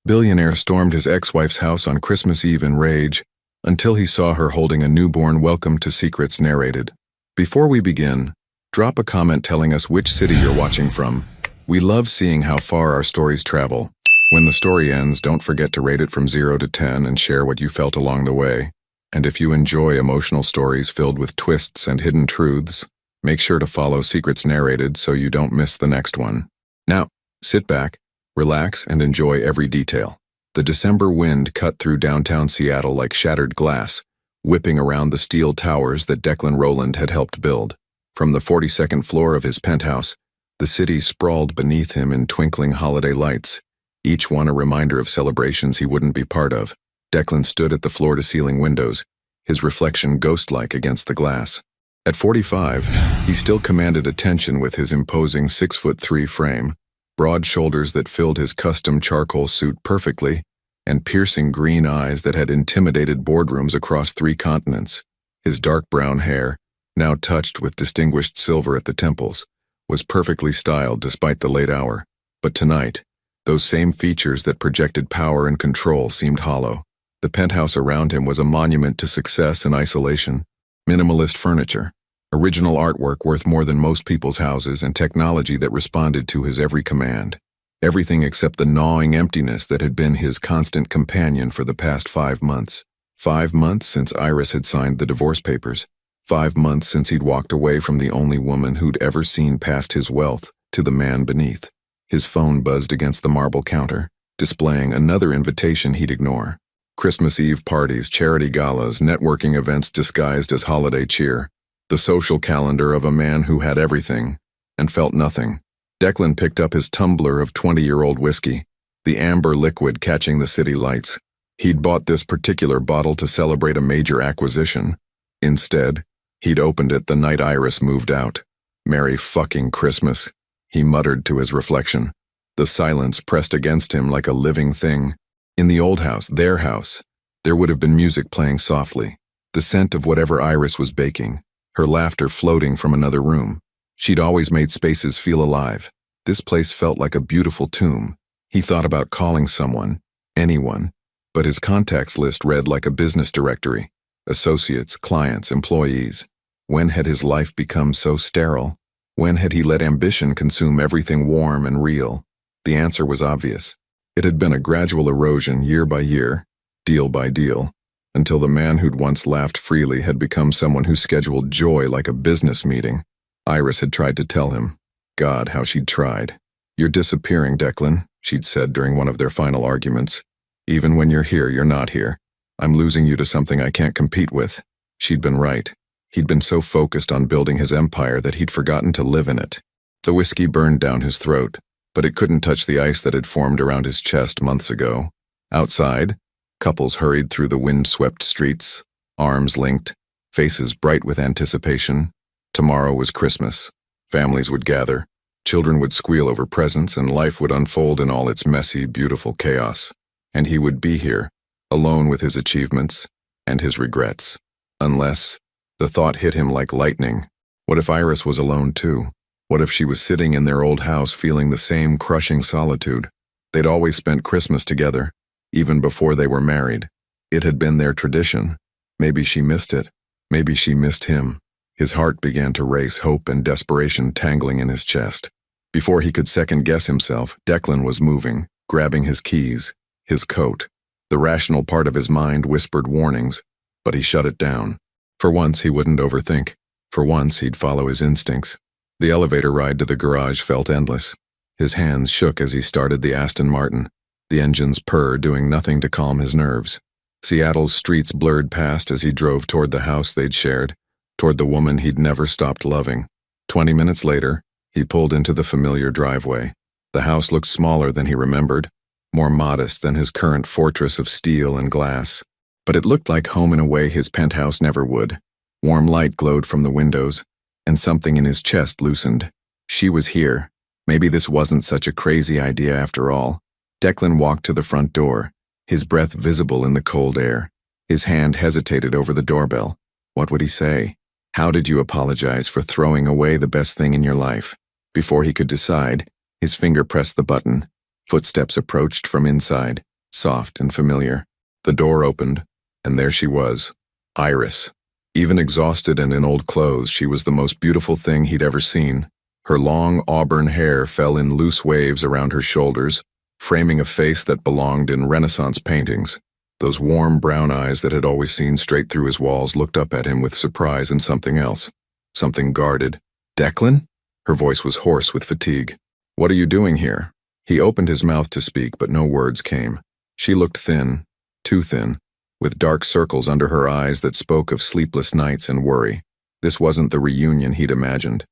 Billionaire stormed his ex-wife's house on Christmas Eve in rage, until he saw her holding a newborn Welcome to Secrets narrated. Before we begin, drop a comment telling us which city you're watching from. We love seeing how far our stories travel. When the story ends, don't forget to rate it from 0 to 10 and share what you felt along the way. And if you enjoy emotional stories filled with twists and hidden truths, make sure to follow Secrets Narrated so you don't miss the next one. Now, sit back, relax, and enjoy every detail. The December wind cut through downtown Seattle like shattered glass, whipping around the steel towers that Declan Rowland had helped build. From the 42nd floor of his penthouse, the city sprawled beneath him in twinkling holiday lights, each one a reminder of celebrations he wouldn't be part of. Declan stood at the floor-to-ceiling windows, his reflection ghost-like against the glass. At 45, he still commanded attention with his imposing 6'3" frame, broad shoulders that filled his custom charcoal suit perfectly, and piercing green eyes that had intimidated boardrooms across 3 continents. His dark brown hair, now touched with distinguished silver at the temples, was perfectly styled despite the late hour. But tonight, those same features that projected power and control seemed hollow. The penthouse around him was a monument to success and isolation. Minimalist furniture, original artwork worth more than most people's houses, and technology that responded to his every command. Everything except the gnawing emptiness that had been his constant companion for the past 5 months. 5 months since Iris had signed the divorce papers. 5 months since he'd walked away from the only woman who'd ever seen past his wealth to the man beneath. His phone buzzed against the marble counter, displaying another invitation he'd ignore. Christmas Eve parties, charity galas, networking events disguised as holiday cheer. The social calendar of a man who had everything and felt nothing. Declan picked up his tumbler of 20-year-old whiskey, the amber liquid catching the city lights. He'd bought this particular bottle to celebrate a major acquisition. Instead, he'd opened it the night Iris moved out. Merry fucking Christmas, he muttered to his reflection. The silence pressed against him like a living thing. In the old house, their house, there would have been music playing softly, the scent of whatever Iris was baking, her laughter floating from another room. She'd always made spaces feel alive. This place felt like a beautiful tomb. He thought about calling someone, anyone, but his contacts list read like a business directory. Associates, clients, employees. When had his life become so sterile? When had he let ambition consume everything warm and real? The answer was obvious. It had been a gradual erosion year by year, deal by deal, until the man who'd once laughed freely had become someone who scheduled joy like a business meeting. Iris had tried to tell him. God, how she'd tried. "You're disappearing, Declan," she'd said during one of their final arguments. "Even when you're here, you're not here. I'm losing you to something I can't compete with." She'd been right. He'd been so focused on building his empire that he'd forgotten to live in it. The whiskey burned down his throat, but it couldn't touch the ice that had formed around his chest months ago. Outside, couples hurried through the wind-swept streets, arms linked, faces bright with anticipation. Tomorrow was Christmas. Families would gather, children would squeal over presents, and life would unfold in all its messy, beautiful chaos. And he would be here, alone with his achievements and his regrets. Unless, the thought hit him like lightning. What if Iris was alone too? What if she was sitting in their old house feeling the same crushing solitude? They'd always spent Christmas together, even before they were married. It had been their tradition. Maybe she missed it. Maybe she missed him. His heart began to race, hope and desperation tangling in his chest. Before he could second-guess himself, Declan was moving, grabbing his keys, his coat. The rational part of his mind whispered warnings, but he shut it down. For once, he wouldn't overthink. For once, he'd follow his instincts. The elevator ride to the garage felt endless. His hands shook as he started the Aston Martin, the engine's purr doing nothing to calm his nerves. Seattle's streets blurred past as he drove toward the house they'd shared, toward the woman he'd never stopped loving. 20 minutes later, he pulled into the familiar driveway. The house looked smaller than he remembered, more modest than his current fortress of steel and glass. But it looked like home in a way his penthouse never would. Warm light glowed from the windows, and something in his chest loosened. She was here. Maybe this wasn't such a crazy idea after all. Declan walked to the front door, his breath visible in the cold air. His hand hesitated over the doorbell. What would he say? How did you apologize for throwing away the best thing in your life? Before he could decide, his finger pressed the button. Footsteps approached from inside. soft and familiar. The door opened, and there she was, Iris. Even exhausted and in old clothes, she was the most beautiful thing he'd ever seen. Her long auburn hair fell in loose waves around her shoulders, framing a face that belonged in Renaissance paintings. Those warm brown eyes that had always seen straight through his walls looked up at him with surprise and something else. Something guarded. "Declan?" Her voice was hoarse with fatigue. "What are you doing here?" He opened his mouth to speak, but no words came. She looked thin, too thin, with dark circles under her eyes that spoke of sleepless nights and worry. This wasn't the reunion he'd imagined.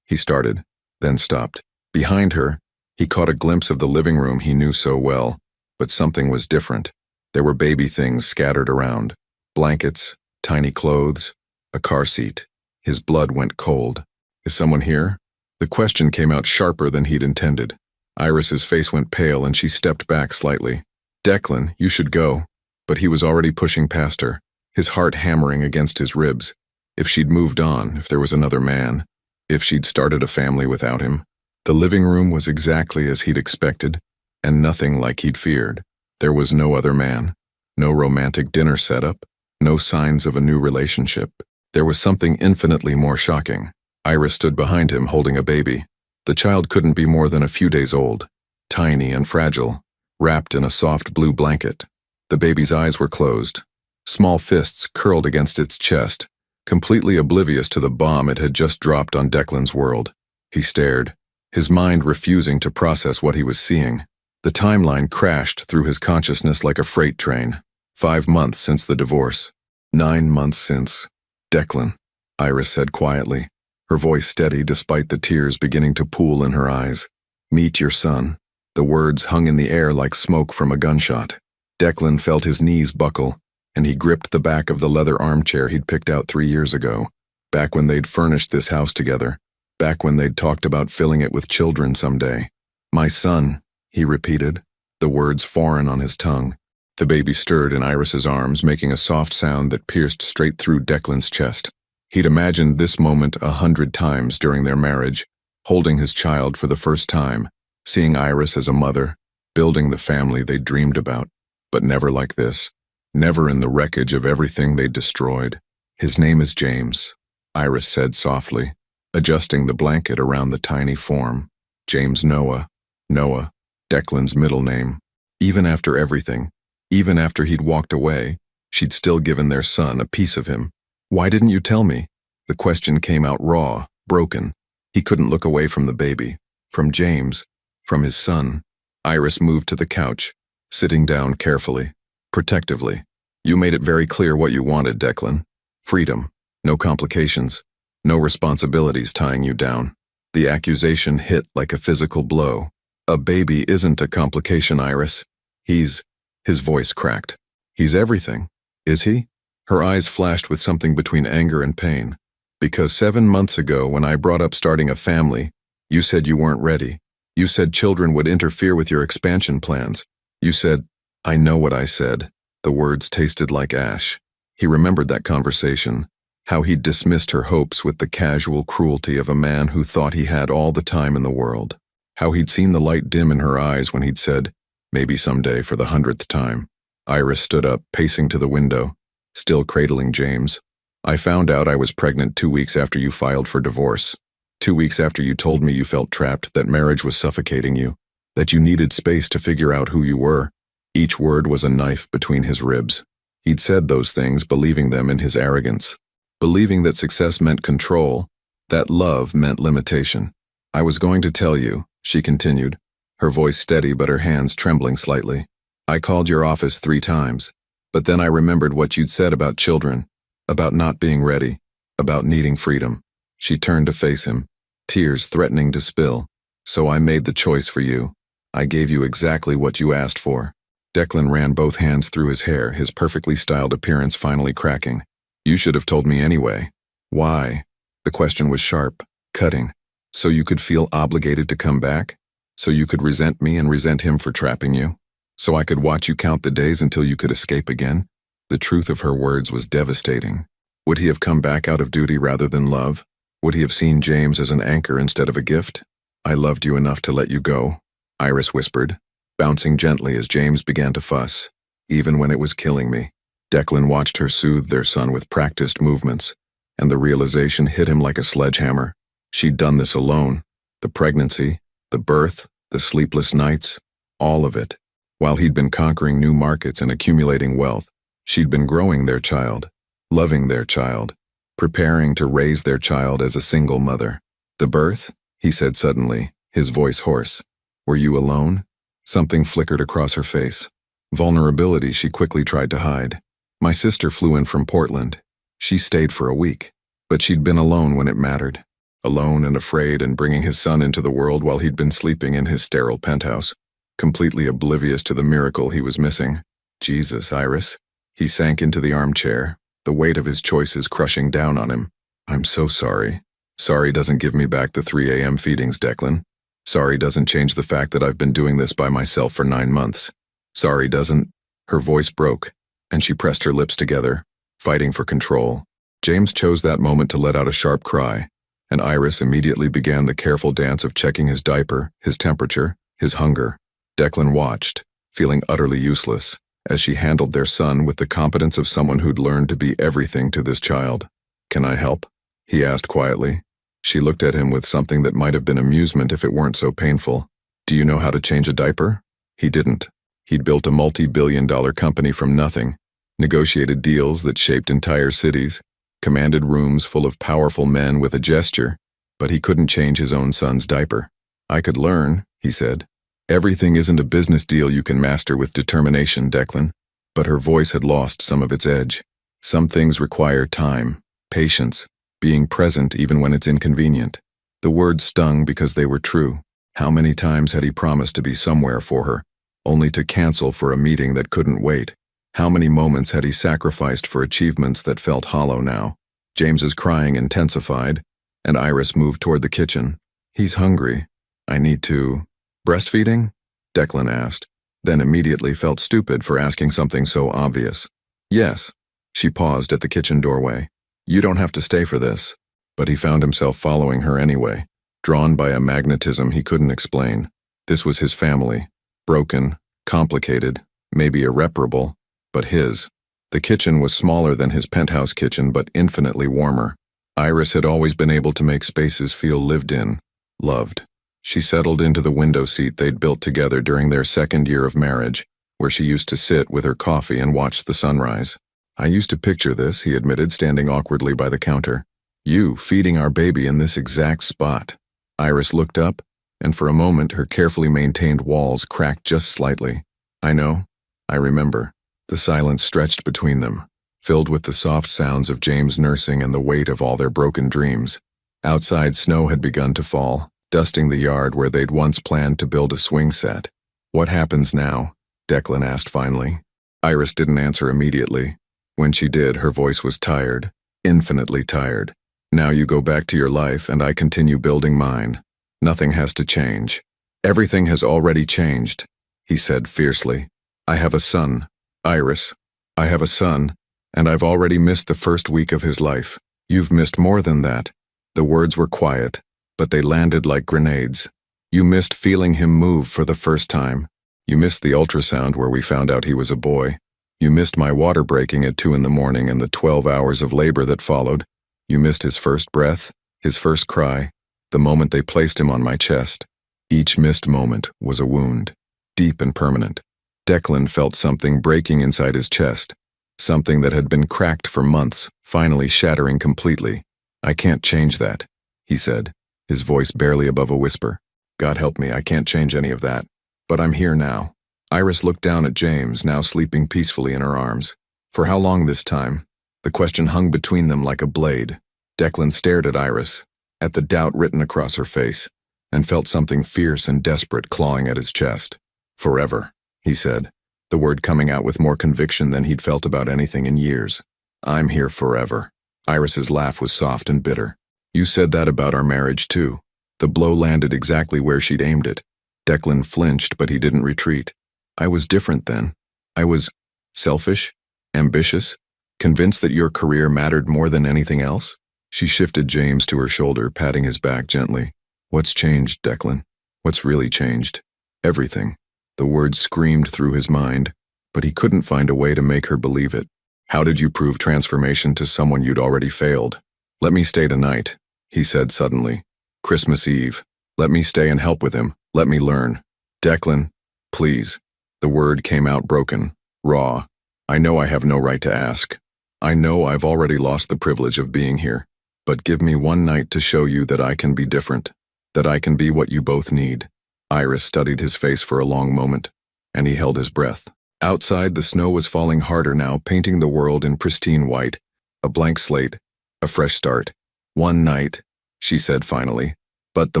He started, then stopped. Behind her, he caught a glimpse of the living room he knew so well, but something was different. There were baby things scattered around. Blankets, tiny clothes, a car seat. His blood went cold. "Is someone here?" The question came out sharper than he'd intended. Iris's face went pale and she stepped back slightly. "Declan, you should go." But he was already pushing past her, his heart hammering against his ribs. If she'd moved on, if there was another man, if she'd started a family without him. The living room was exactly as he'd expected, and nothing like he'd feared. There was no other man, no romantic dinner setup, no signs of a new relationship. There was something infinitely more shocking. Iris stood behind him holding a baby. The child couldn't be more than a few days old, tiny and fragile, wrapped in a soft blue blanket. The baby's eyes were closed. Small fists curled against its chest, completely oblivious to the bomb it had just dropped on Declan's world. He stared, his mind refusing to process what he was seeing. The timeline crashed through his consciousness like a freight train. 5 months since the divorce. 9 months since. "Declan," Iris said quietly, her voice steady despite the tears beginning to pool in her eyes. "Meet your son." The words hung in the air like smoke from a gunshot. Declan felt his knees buckle, and he gripped the back of the leather armchair he'd picked out 3 years ago, back when they'd furnished this house together, back when they'd talked about filling it with children someday. "My son," he repeated, the words foreign on his tongue. The baby stirred in Iris's arms, making a soft sound that pierced straight through Declan's chest. He'd imagined this moment 100 times during their marriage, holding his child for the first time, seeing Iris as a mother, building the family they'd dreamed about. But never like this. Never in the wreckage of everything they'd destroyed. "His name is James," Iris said softly, adjusting the blanket around the tiny form. James Noah. Noah, Declan's middle name. Even after everything, even after he'd walked away, she'd still given their son a piece of him. "Why didn't you tell me?" The question came out raw, broken. He couldn't look away from the baby, from James, from his son. Iris moved to the couch, sitting down carefully, protectively. "You made it very clear what you wanted, Declan. Freedom, no complications, no responsibilities tying you down." The accusation hit like a physical blow. "A baby isn't a complication, Iris. His voice cracked. "He's everything. Is he?" Her eyes flashed with something between anger and pain. "Because 7 months ago, when I brought up starting a family, you said you weren't ready. You said children would interfere with your expansion plans. You said—" "I know what I said." The words tasted like ash. He remembered that conversation, how he'd dismissed her hopes with the casual cruelty of a man who thought he had all the time in the world. How he'd seen the light dim in her eyes when he'd said, "Maybe someday," for the 100th time. Iris stood up, pacing to the window, still cradling James. "I found out I was pregnant 2 weeks after you filed for divorce. 2 weeks after you told me you felt trapped, that marriage was suffocating you, that you needed space to figure out who you were." Each word was a knife between his ribs. He'd said those things, believing them in his arrogance, believing that success meant control, that love meant limitation. "I was going to tell you," she continued, her voice steady but her hands trembling slightly. "I called your office 3 times, but then I remembered what you'd said about children, about not being ready, about needing freedom." She turned to face him, tears threatening to spill. "So I made the choice for you. I gave you exactly what you asked for." Declan ran both hands through his hair, his perfectly styled appearance finally cracking. "You should have told me anyway." "Why?" The question was sharp, cutting. "So you could feel obligated to come back? So you could resent me and resent him for trapping you? So I could watch you count the days until you could escape again?" The truth of her words was devastating. Would he have come back out of duty rather than love? Would he have seen James as an anchor instead of a gift? "I loved you enough to let you go," Iris whispered. bouncing gently as James began to fuss, even when it was killing me. Declan watched her soothe their son with practiced movements, and the realization hit him like a sledgehammer. She'd done this alone. The pregnancy, the birth, the sleepless nights, all of it. While he'd been conquering new markets and accumulating wealth, she'd been growing their child, loving their child, preparing to raise their child as a single mother. The birth? He said suddenly, his voice hoarse. Were you alone? Something flickered across her face. Vulnerability she quickly tried to hide. My sister flew in from Portland. She stayed for a week, but she'd been alone when it mattered. Alone and afraid and bringing his son into the world while he'd been sleeping in his sterile penthouse, completely oblivious to the miracle he was missing. Jesus, Iris. He sank into the armchair, the weight of his choices crushing down on him. I'm so sorry. Sorry doesn't give me back the 3 a.m. feedings, Declan. Sorry doesn't change the fact that I've been doing this by myself for 9 months. Sorry doesn't. Her voice broke, and she pressed her lips together, fighting for control. James chose that moment to let out a sharp cry, and Iris immediately began the careful dance of checking his diaper, his temperature, his hunger. Declan watched, feeling utterly useless, as she handled their son with the competence of someone who'd learned to be everything to this child. Can I help? He asked quietly. She looked at him with something that might have been amusement if it weren't so painful. Do you know how to change a diaper? He didn't. He'd built a multi-billion-dollar company from nothing, negotiated deals that shaped entire cities, commanded rooms full of powerful men with a gesture, but he couldn't change his own son's diaper. I could learn, he said. Everything isn't a business deal you can master with determination, Declan. But her voice had lost some of its edge. Some things require time, patience, being present even when it's inconvenient. The words stung because they were true. How many times had he promised to be somewhere for her, only to cancel for a meeting that couldn't wait? How many moments had he sacrificed for achievements that felt hollow now? James's crying intensified, and Iris moved toward the kitchen. He's hungry. I need to... Breastfeeding? Declan asked, then immediately felt stupid for asking something so obvious. Yes. She paused at the kitchen doorway. You don't have to stay for this. But he found himself following her anyway, drawn by a magnetism he couldn't explain. This was his family. Broken, complicated, maybe irreparable, but his. The kitchen was smaller than his penthouse kitchen, but infinitely warmer. Iris had always been able to make spaces feel lived in, loved. She settled into the window seat they'd built together during their 2nd year of marriage, where she used to sit with her coffee and watch the sunrise. I used to picture this, he admitted, standing awkwardly by the counter. You feeding our baby in this exact spot. Iris looked up, and for a moment her carefully maintained walls cracked just slightly. I know. I remember. The silence stretched between them, filled with the soft sounds of James nursing and the weight of all their broken dreams. Outside, snow had begun to fall, dusting the yard where they'd once planned to build a swing set. What happens now? Declan asked finally. Iris didn't answer immediately. When she did, her voice was tired, infinitely tired. Now you go back to your life and I continue building mine. Nothing has to change. Everything has already changed, he said fiercely. I have a son, Iris. I have a son, and I've already missed the first week of his life. You've missed more than that. The words were quiet, but they landed like grenades. You missed feeling him move for the first time. You missed the ultrasound where we found out he was a boy. You missed my water breaking at 2 a.m. and the 12 hours of labor that followed. You missed his first breath, his first cry, the moment they placed him on my chest. Each missed moment was a wound, deep and permanent. Declan felt something breaking inside his chest, something that had been cracked for months, finally shattering completely. I can't change that, he said, his voice barely above a whisper. God help me, I can't change any of that. But I'm here now. Iris looked down at James, now sleeping peacefully in her arms. For how long this time? The question hung between them like a blade. Declan stared at Iris, at the doubt written across her face, and felt something fierce and desperate clawing at his chest. Forever, he said, the word coming out with more conviction than he'd felt about anything in years. I'm here forever. Iris's laugh was soft and bitter. You said that about our marriage too. The blow landed exactly where she'd aimed it. Declan flinched, but he didn't retreat. I was different then. I was selfish, ambitious, convinced that your career mattered more than anything else. She shifted James to her shoulder, patting his back gently. What's changed, Declan? What's really changed? Everything. The words screamed through his mind, but he couldn't find a way to make her believe it. How did you prove transformation to someone you'd already failed? Let me stay tonight, he said suddenly. Christmas Eve. Let me stay and help with him. Let me learn. Declan, please. The word came out broken, raw. I know I have no right to ask. I know I've already lost the privilege of being here. But give me one night to show you that I can be different, that I can be what you both need. Iris studied his face for a long moment, and he held his breath. Outside, the snow was falling harder now, painting the world in pristine white. A blank slate, a fresh start. One night, she said finally. But the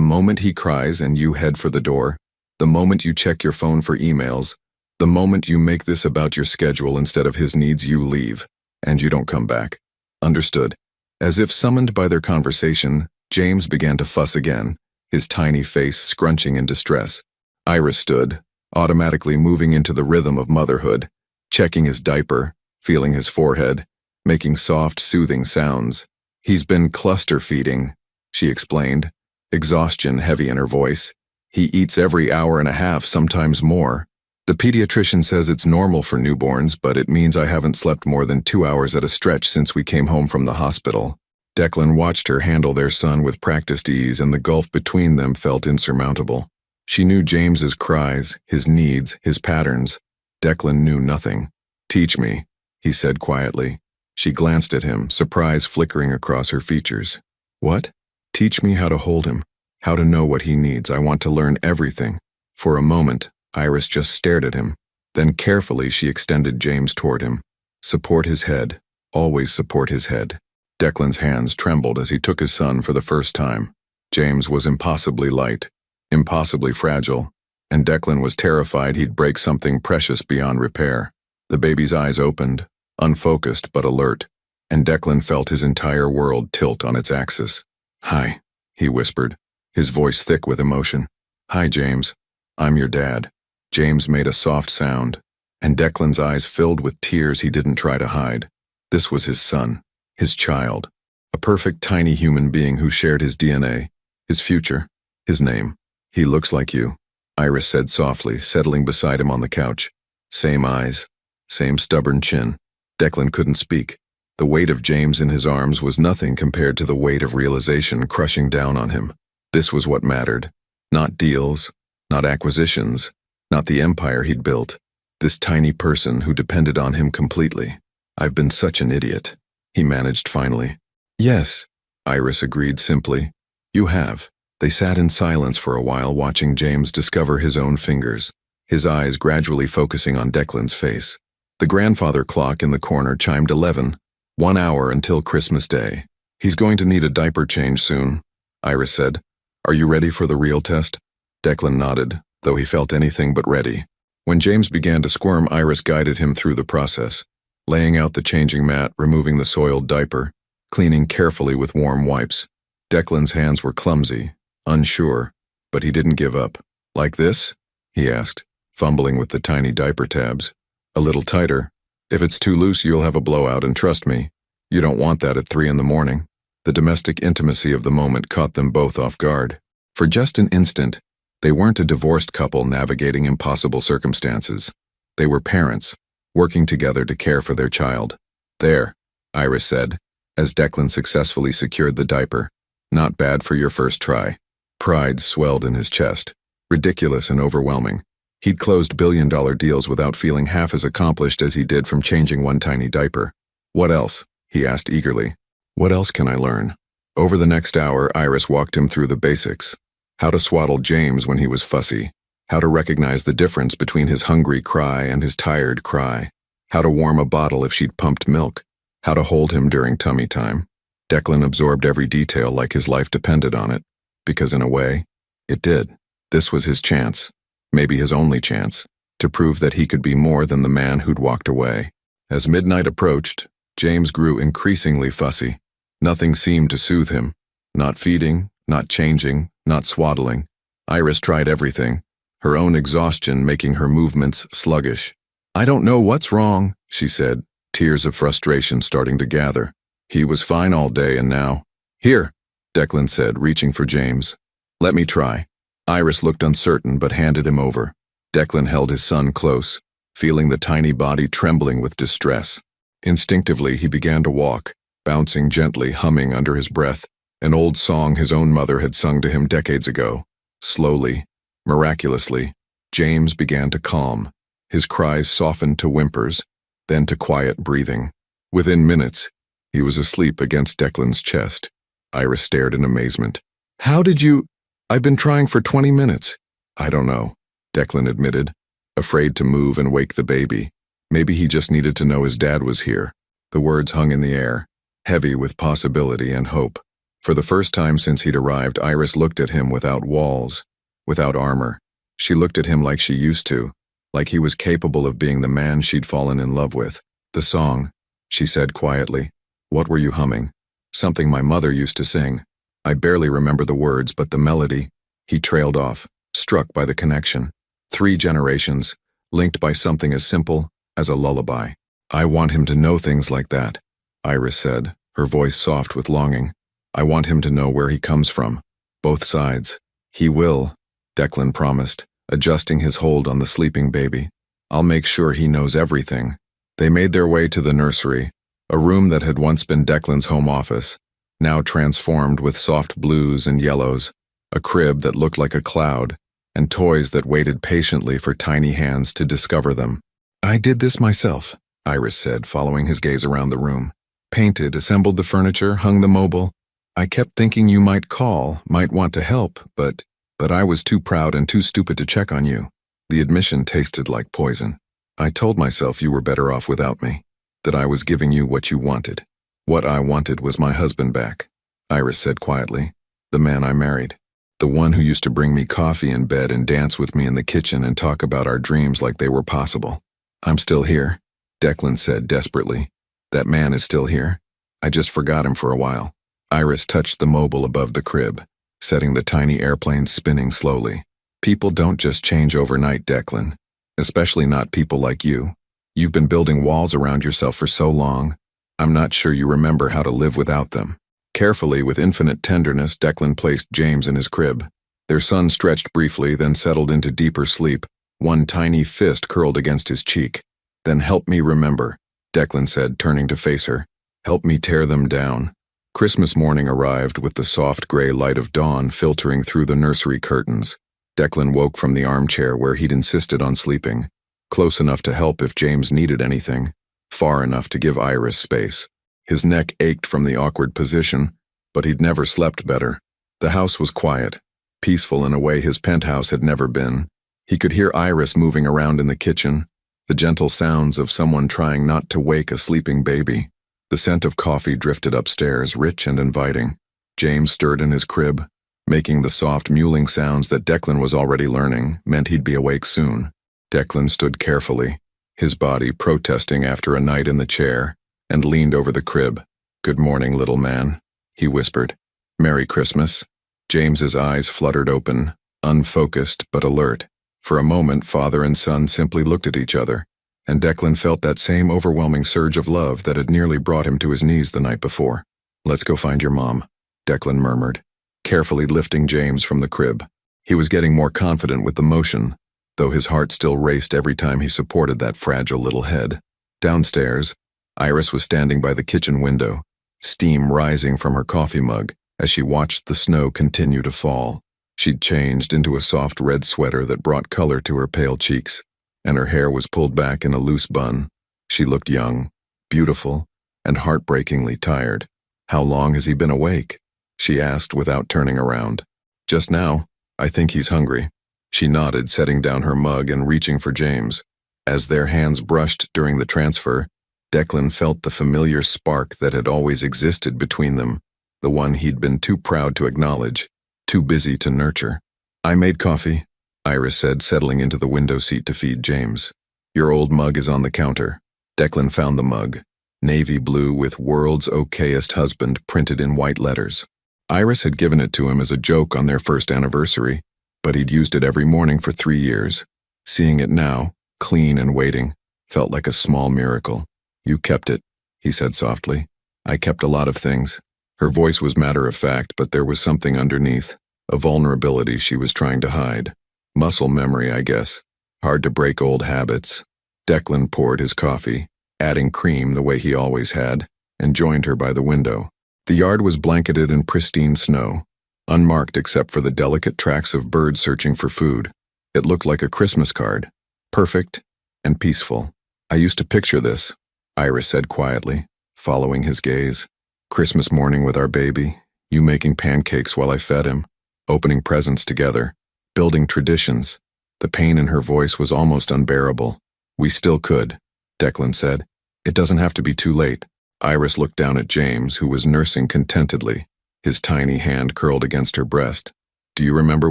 moment he cries and you head for the door, the moment you check your phone for emails, the moment you make this about your schedule instead of his needs, you leave, and you don't come back. Understood. As if summoned by their conversation, James began to fuss again, his tiny face scrunching in distress. Iris stood, automatically moving into the rhythm of motherhood, checking his diaper, feeling his forehead, making soft, soothing sounds. He's been cluster feeding, she explained, exhaustion heavy in her voice. He eats every hour and a half, sometimes more. The pediatrician says it's normal for newborns, but it means I haven't slept more than 2 hours at a stretch since we came home from the hospital. Declan watched her handle their son with practiced ease, and the gulf between them felt insurmountable. She knew James's cries, his needs, his patterns. Declan knew nothing. Teach me, he said quietly. She glanced at him, surprise flickering across her features. What? Teach me how to hold him, how to know what he needs. I want to learn everything. For a moment, Iris just stared at him. Then carefully she extended James toward him. Support his head. Always support his head. Declan's hands trembled as he took his son for the first time. James was impossibly light, impossibly fragile, and Declan was terrified he'd break something precious beyond repair. The baby's eyes opened, unfocused but alert, and Declan felt his entire world tilt on its axis. Hi, he whispered, his voice thick with emotion. Hi, James. I'm your dad. James made a soft sound, and Declan's eyes filled with tears he didn't try to hide. This was his son. His child, a perfect tiny human being who shared his DNA, his future, his name. He looks like you, Iris said softly, settling beside him on the couch. Same eyes, same stubborn chin. Declan couldn't speak. The weight of James in his arms was nothing compared to the weight of realization crushing down on him. This was what mattered. Not deals, not acquisitions, not the empire he'd built. This tiny person who depended on him completely. I've been such an idiot. He managed finally. Yes, Iris agreed simply. You have. They sat in silence for a while, watching James discover his own fingers, his eyes gradually focusing on Declan's face. The grandfather clock in the corner chimed 11, 1 hour until Christmas Day. He's going to need a diaper change soon, Iris said. Are you ready for the real test? Declan nodded, though he felt anything but ready. When James began to squirm, Iris guided him through the process. Laying out the changing mat, removing the soiled diaper, cleaning carefully with warm wipes. Declan's hands were clumsy, unsure, but he didn't give up. Like this? He asked, fumbling with the tiny diaper tabs. A little tighter. If it's too loose, you'll have a blowout, and trust me, you don't want that at 3 a.m. The domestic intimacy of the moment caught them both off guard. For just an instant, they weren't a divorced couple navigating impossible circumstances. They were parents, working together to care for their child. There, Iris said, as Declan successfully secured the diaper. Not bad for your first try. Pride swelled in his chest. Ridiculous and overwhelming. He'd closed billion-dollar deals without feeling half as accomplished as he did from changing one tiny diaper. What else? He asked eagerly. What else can I learn? Over the next hour, Iris walked him through the basics. How to swaddle James when he was fussy. How to recognize the difference between his hungry cry and his tired cry. How to warm a bottle if she'd pumped milk. How to hold him during tummy time. Declan absorbed every detail like his life depended on it, because in a way, it did. This was his chance, maybe his only chance, to prove that he could be more than the man who'd walked away. As midnight approached, James grew increasingly fussy. Nothing seemed to soothe him. Not feeding, not changing, not swaddling. Iris tried everything, her own exhaustion making her movements sluggish. I don't know what's wrong, she said, tears of frustration starting to gather. He was fine all day and now. Here, Declan said, reaching for James. Let me try. Iris looked uncertain but handed him over. Declan held his son close, feeling the tiny body trembling with distress. Instinctively, he began to walk, bouncing gently, humming under his breath, an old song his own mother had sung to him decades ago. Slowly, miraculously, James began to calm. His cries softened to whimpers, then to quiet breathing. Within minutes, he was asleep against Declan's chest. Iris stared in amazement. "How did you—" "I've been trying for 20 minutes. "I don't know," Declan admitted, afraid to move and wake the baby. Maybe he just needed to know his dad was here. The words hung in the air, heavy with possibility and hope. For the first time since he'd arrived, Iris looked at him without walls, without armor. She looked at him like she used to, like he was capable of being the man she'd fallen in love with. "The song," she said quietly. "What were you humming?" "Something my mother used to sing. I barely remember the words, but the melody." He trailed off, struck by the connection. 3 generations, linked by something as simple as a lullaby. "I want him to know things like that," Iris said, her voice soft with longing. "I want him to know where he comes from. Both sides." "He will," Declan promised, adjusting his hold on the sleeping baby. "I'll make sure he knows everything." They made their way to the nursery, a room that had once been Declan's home office, now transformed with soft blues and yellows, a crib that looked like a cloud, and toys that waited patiently for tiny hands to discover them. "I did this myself," Iris said, following his gaze around the room. "Painted, assembled the furniture, hung the mobile. I kept thinking you might call, might want to help, but I was too proud and too stupid to check on you." The admission tasted like poison. "I told myself you were better off without me, that I was giving you what you wanted." "What I wanted was my husband back," Iris said quietly. "The man I married. The one who used to bring me coffee in bed and dance with me in the kitchen and talk about our dreams like they were possible." "I'm still here," Declan said desperately. "That man is still here. I just forgot him for a while." Iris touched the mobile above the crib, setting the tiny airplane spinning slowly. "People don't just change overnight, Declan. Especially not people like you. You've been building walls around yourself for so long. I'm not sure you remember how to live without them." Carefully, with infinite tenderness, Declan placed James in his crib. Their son stretched briefly, then settled into deeper sleep, one tiny fist curled against his cheek. "Then help me remember," Declan said, turning to face her. "Help me tear them down." Christmas morning arrived with the soft gray light of dawn filtering through the nursery curtains. Declan woke from the armchair where he'd insisted on sleeping, close enough to help if James needed anything, far enough to give Iris space. His neck ached from the awkward position, but he'd never slept better. The house was quiet, peaceful in a way his penthouse had never been. He could hear Iris moving around in the kitchen, the gentle sounds of someone trying not to wake a sleeping baby. The scent of coffee drifted upstairs, rich and inviting. James stirred in his crib, making the soft mewling sounds that Declan was already learning meant he'd be awake soon. Declan stood carefully, his body protesting after a night in the chair, and leaned over the crib. "Good morning, little man," he whispered. "Merry Christmas." James's eyes fluttered open, unfocused but alert. For a moment, father and son simply looked at each other, and Declan felt that same overwhelming surge of love that had nearly brought him to his knees the night before. "Let's go find your mom," Declan murmured, carefully lifting James from the crib. He was getting more confident with the motion, though his heart still raced every time he supported that fragile little head. Downstairs, Iris was standing by the kitchen window, steam rising from her coffee mug as she watched the snow continue to fall. She'd changed into a soft red sweater that brought color to her pale cheeks, and her hair was pulled back in a loose bun. She looked young, beautiful, and heartbreakingly tired. "How long has he been awake?" she asked without turning around. "Just now. I think he's hungry." She nodded, setting down her mug and reaching for James. As their hands brushed during the transfer, Declan felt the familiar spark that had always existed between them, the one he'd been too proud to acknowledge, too busy to nurture. "I made coffee," Iris said, settling into the window seat to feed James. "Your old mug is on the counter." Declan found the mug, navy blue with "World's Okayest Husband" printed in white letters. Iris had given it to him as a joke on their first anniversary, but he'd used it every morning for 3 years. Seeing it now, clean and waiting, felt like a small miracle. "You kept it," he said softly. "I kept a lot of things." Her voice was matter-of-fact, but there was something underneath, a vulnerability she was trying to hide. Muscle memory, I guess. Hard to break old habits. Declan poured his coffee, adding cream the way he always had, and joined her by the window. The yard was blanketed in pristine snow, unmarked except for the delicate tracks of birds searching for food. It looked like a Christmas card, perfect and peaceful. I used to picture this, Iris said quietly, following his gaze. Christmas morning with our baby, you making pancakes while I fed him, opening presents together, building traditions. The pain in her voice was almost unbearable. We still could, Declan said. It doesn't have to be too late. Iris looked down at James, who was nursing contentedly, his tiny hand curled against her breast. Do you remember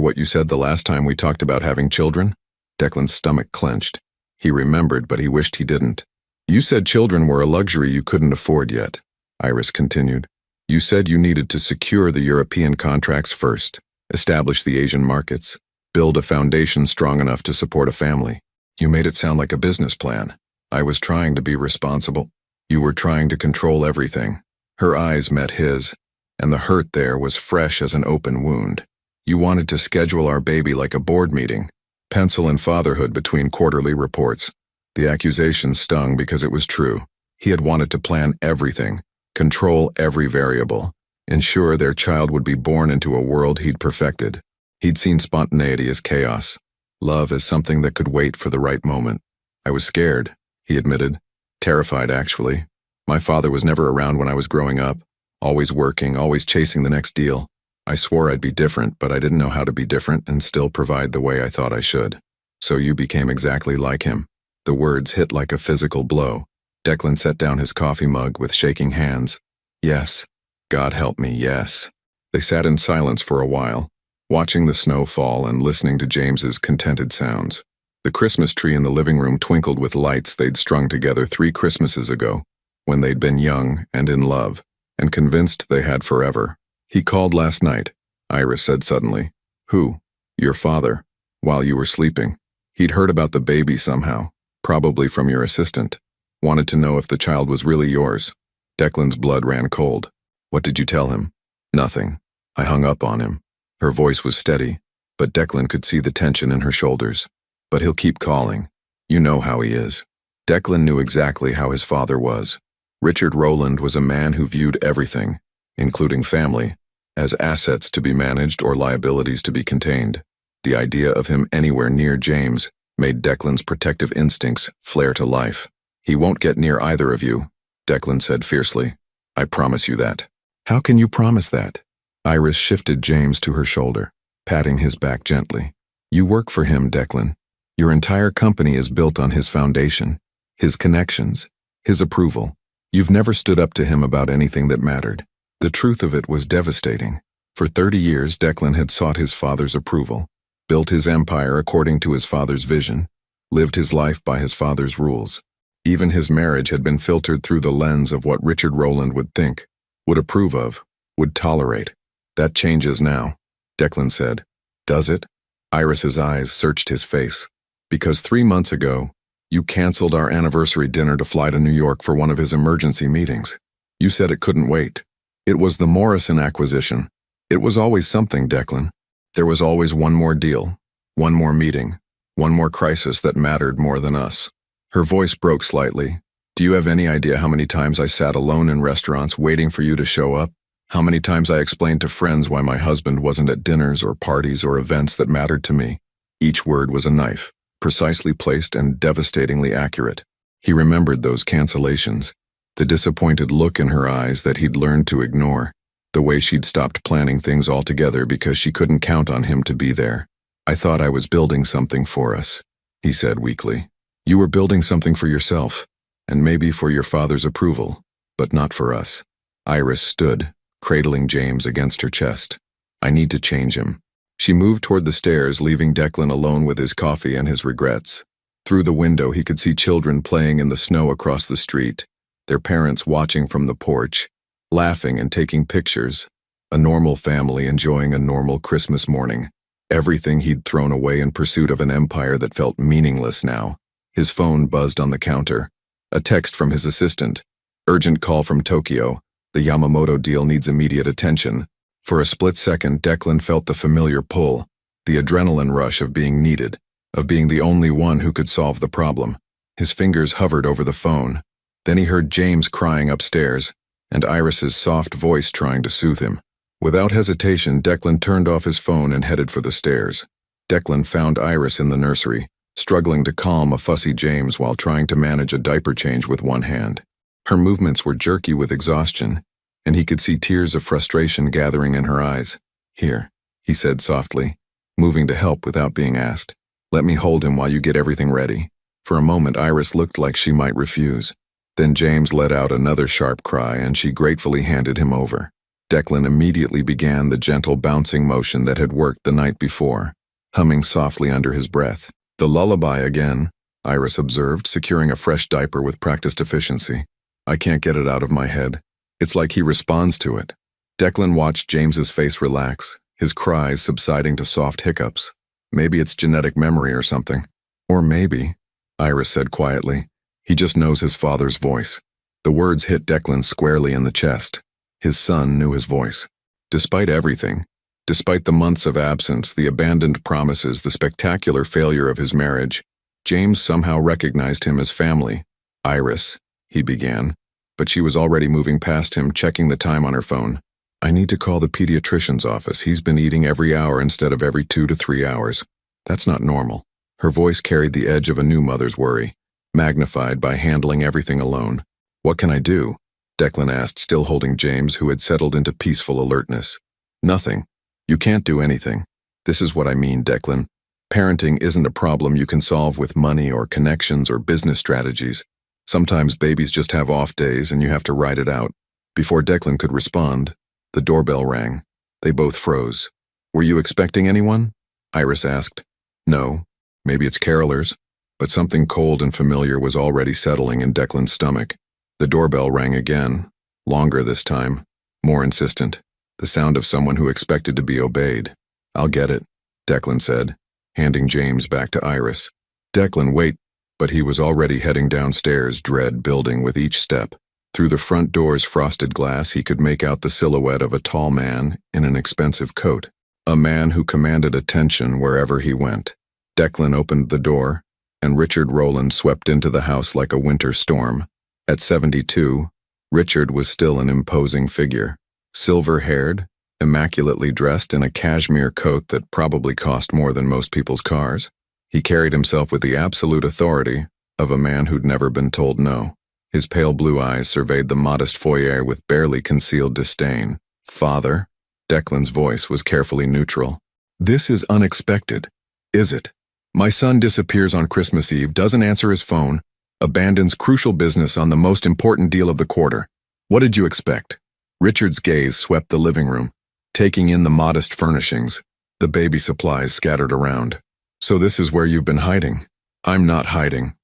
what you said the last time we talked about having children? Declan's stomach clenched. He remembered, but he wished he didn't. You said children were a luxury you couldn't afford yet, Iris continued. You said you needed to secure the European contracts first, establish the Asian markets, build a foundation strong enough to support a family. You made it sound like a business plan. I was trying to be responsible. You were trying to control everything. Her eyes met his, and the hurt there was fresh as an open wound. You wanted to schedule our baby like a board meeting, pencil in fatherhood between quarterly reports. The accusation stung because it was true. He had wanted to plan everything, control every variable, ensure their child would be born into a world he'd perfected. He'd seen spontaneity as chaos, love as something that could wait for the right moment. I was scared, he admitted. Terrified, actually. My father was never around when I was growing up, always working, always chasing the next deal. I swore I'd be different, but I didn't know how to be different and still provide the way I thought I should. So you became exactly like him. The words hit like a physical blow. Declan set down his coffee mug with shaking hands. Yes. God help me, yes. They sat in silence for a while, watching the snow fall and listening to James's contented sounds. The Christmas tree in the living room twinkled with lights they'd strung together 3 Christmases ago, when they'd been young and in love, and convinced they had forever. He called last night, Iris said suddenly. Who? Your father, while you were sleeping. He'd heard about the baby somehow, probably from your assistant. Wanted to know if the child was really yours. Declan's blood ran cold. What did you tell him? Nothing. I hung up on him. Her voice was steady, but Declan could see the tension in her shoulders. But he'll keep calling. You know how he is. Declan knew exactly how his father was. Richard Rowland was a man who viewed everything, including family, as assets to be managed or liabilities to be contained. The idea of him anywhere near James made Declan's protective instincts flare to life. He won't get near either of you, Declan said fiercely. I promise you that. How can you promise that? Iris shifted James to her shoulder, patting his back gently. You work for him, Declan. Your entire company is built on his foundation, his connections, his approval. You've never stood up to him about anything that mattered. The truth of it was devastating. For 30 years, Declan had sought his father's approval, built his empire according to his father's vision, lived his life by his father's rules. Even his marriage had been filtered through the lens of what Richard Rowland would think, would approve of, would tolerate. That changes now, Declan said. Does it? Iris's eyes searched his face. Because 3 months ago, you canceled our anniversary dinner to fly to New York for one of his emergency meetings. You said it couldn't wait. It was the Morrison acquisition. It was always something, Declan. There was always one more deal, one more meeting, one more crisis that mattered more than us. Her voice broke slightly. Do you have any idea how many times I sat alone in restaurants waiting for you to show up? How many times I explained to friends why my husband wasn't at dinners or parties or events that mattered to me? Each word was a knife, precisely placed and devastatingly accurate. He remembered those cancellations, the disappointed look in her eyes that he'd learned to ignore, the way she'd stopped planning things altogether because she couldn't count on him to be there. I thought I was building something for us, he said weakly. You were building something for yourself, and maybe for your father's approval, but not for us. Iris stood, cradling James against her chest. I need to change him. She moved toward the stairs, leaving Declan alone with his coffee and his regrets. Through the window, he could see children playing in the snow across the street, their parents watching from the porch, laughing and taking pictures, a normal family enjoying a normal Christmas morning. Everything he'd thrown away in pursuit of an empire that felt meaningless now. His phone buzzed on the counter. A text from his assistant. Urgent call from Tokyo. The Yamamoto deal needs immediate attention. For a split second, Declan felt the familiar pull, the adrenaline rush of being needed. of being the only one who could solve the problem. His fingers hovered over the phone. Then he heard James crying upstairs, and Iris's soft voice trying to soothe him. Without hesitation, Declan turned off his phone and headed for the stairs. Declan found Iris in the nursery, struggling to calm a fussy James while trying to manage a diaper change with one hand. Her movements were jerky with exhaustion, and he could see tears of frustration gathering in her eyes. "Here," he said softly, moving to help without being asked. "Let me hold him while you get everything ready." For a moment, Iris looked like she might refuse. Then James let out another sharp cry, and she gratefully handed him over. Declan immediately began the gentle bouncing motion that had worked the night before, humming softly under his breath. "The lullaby again," Iris observed, securing a fresh diaper with practiced efficiency. "I can't get it out of my head. It's like he responds to it." Declan watched James's face relax, his cries subsiding to soft hiccups. "Maybe it's genetic memory or something." "Or maybe," Iris said quietly, "he just knows his father's voice." The words hit Declan squarely in the chest. His son knew his voice. Despite everything, despite the months of absence, the abandoned promises, the spectacular failure of his marriage, James somehow recognized him as family. "Iris," he began, but she was already moving past him, checking the time on her phone. "I need to call the pediatrician's office. He's been eating every hour instead of every 2 to 3 hours. That's not normal." Her voice carried the edge of a new mother's worry, magnified by handling everything alone. "What can I do?" Declan asked, still holding James, who had settled into peaceful alertness. "Nothing. You can't do anything. This is what I mean, Declan. Parenting isn't a problem you can solve with money or connections or business strategies. Sometimes babies just have off days and you have to ride it out." Before Declan could respond, the doorbell rang. They both froze. "Were you expecting anyone?" Iris asked. "No. Maybe it's carolers." But something cold and familiar was already settling in Declan's stomach. The doorbell rang again, longer this time, more insistent, the sound of someone who expected to be obeyed. "I'll get it," Declan said, handing James back to Iris. "Declan, wait." But he was already heading downstairs, dread building with each step. Through the front door's frosted glass, he could make out the silhouette of a tall man in an expensive coat, a man who commanded attention wherever he went. Declan opened the door, and Richard Rowland swept into the house like a winter storm. At 72, Richard was still an imposing figure, silver-haired, immaculately dressed in a cashmere coat that probably cost more than most people's cars. He carried himself with the absolute authority of a man who'd never been told no. His pale blue eyes surveyed the modest foyer with barely concealed disdain. "Father?" Declan's voice was carefully neutral. "This is unexpected, is it? My son disappears on Christmas Eve, doesn't answer his phone, abandons crucial business on the most important deal of the quarter. What did you expect?" Richard's gaze swept the living room, taking in the modest furnishings, the baby supplies scattered around. "So this is where you've been hiding?" "I'm not hiding.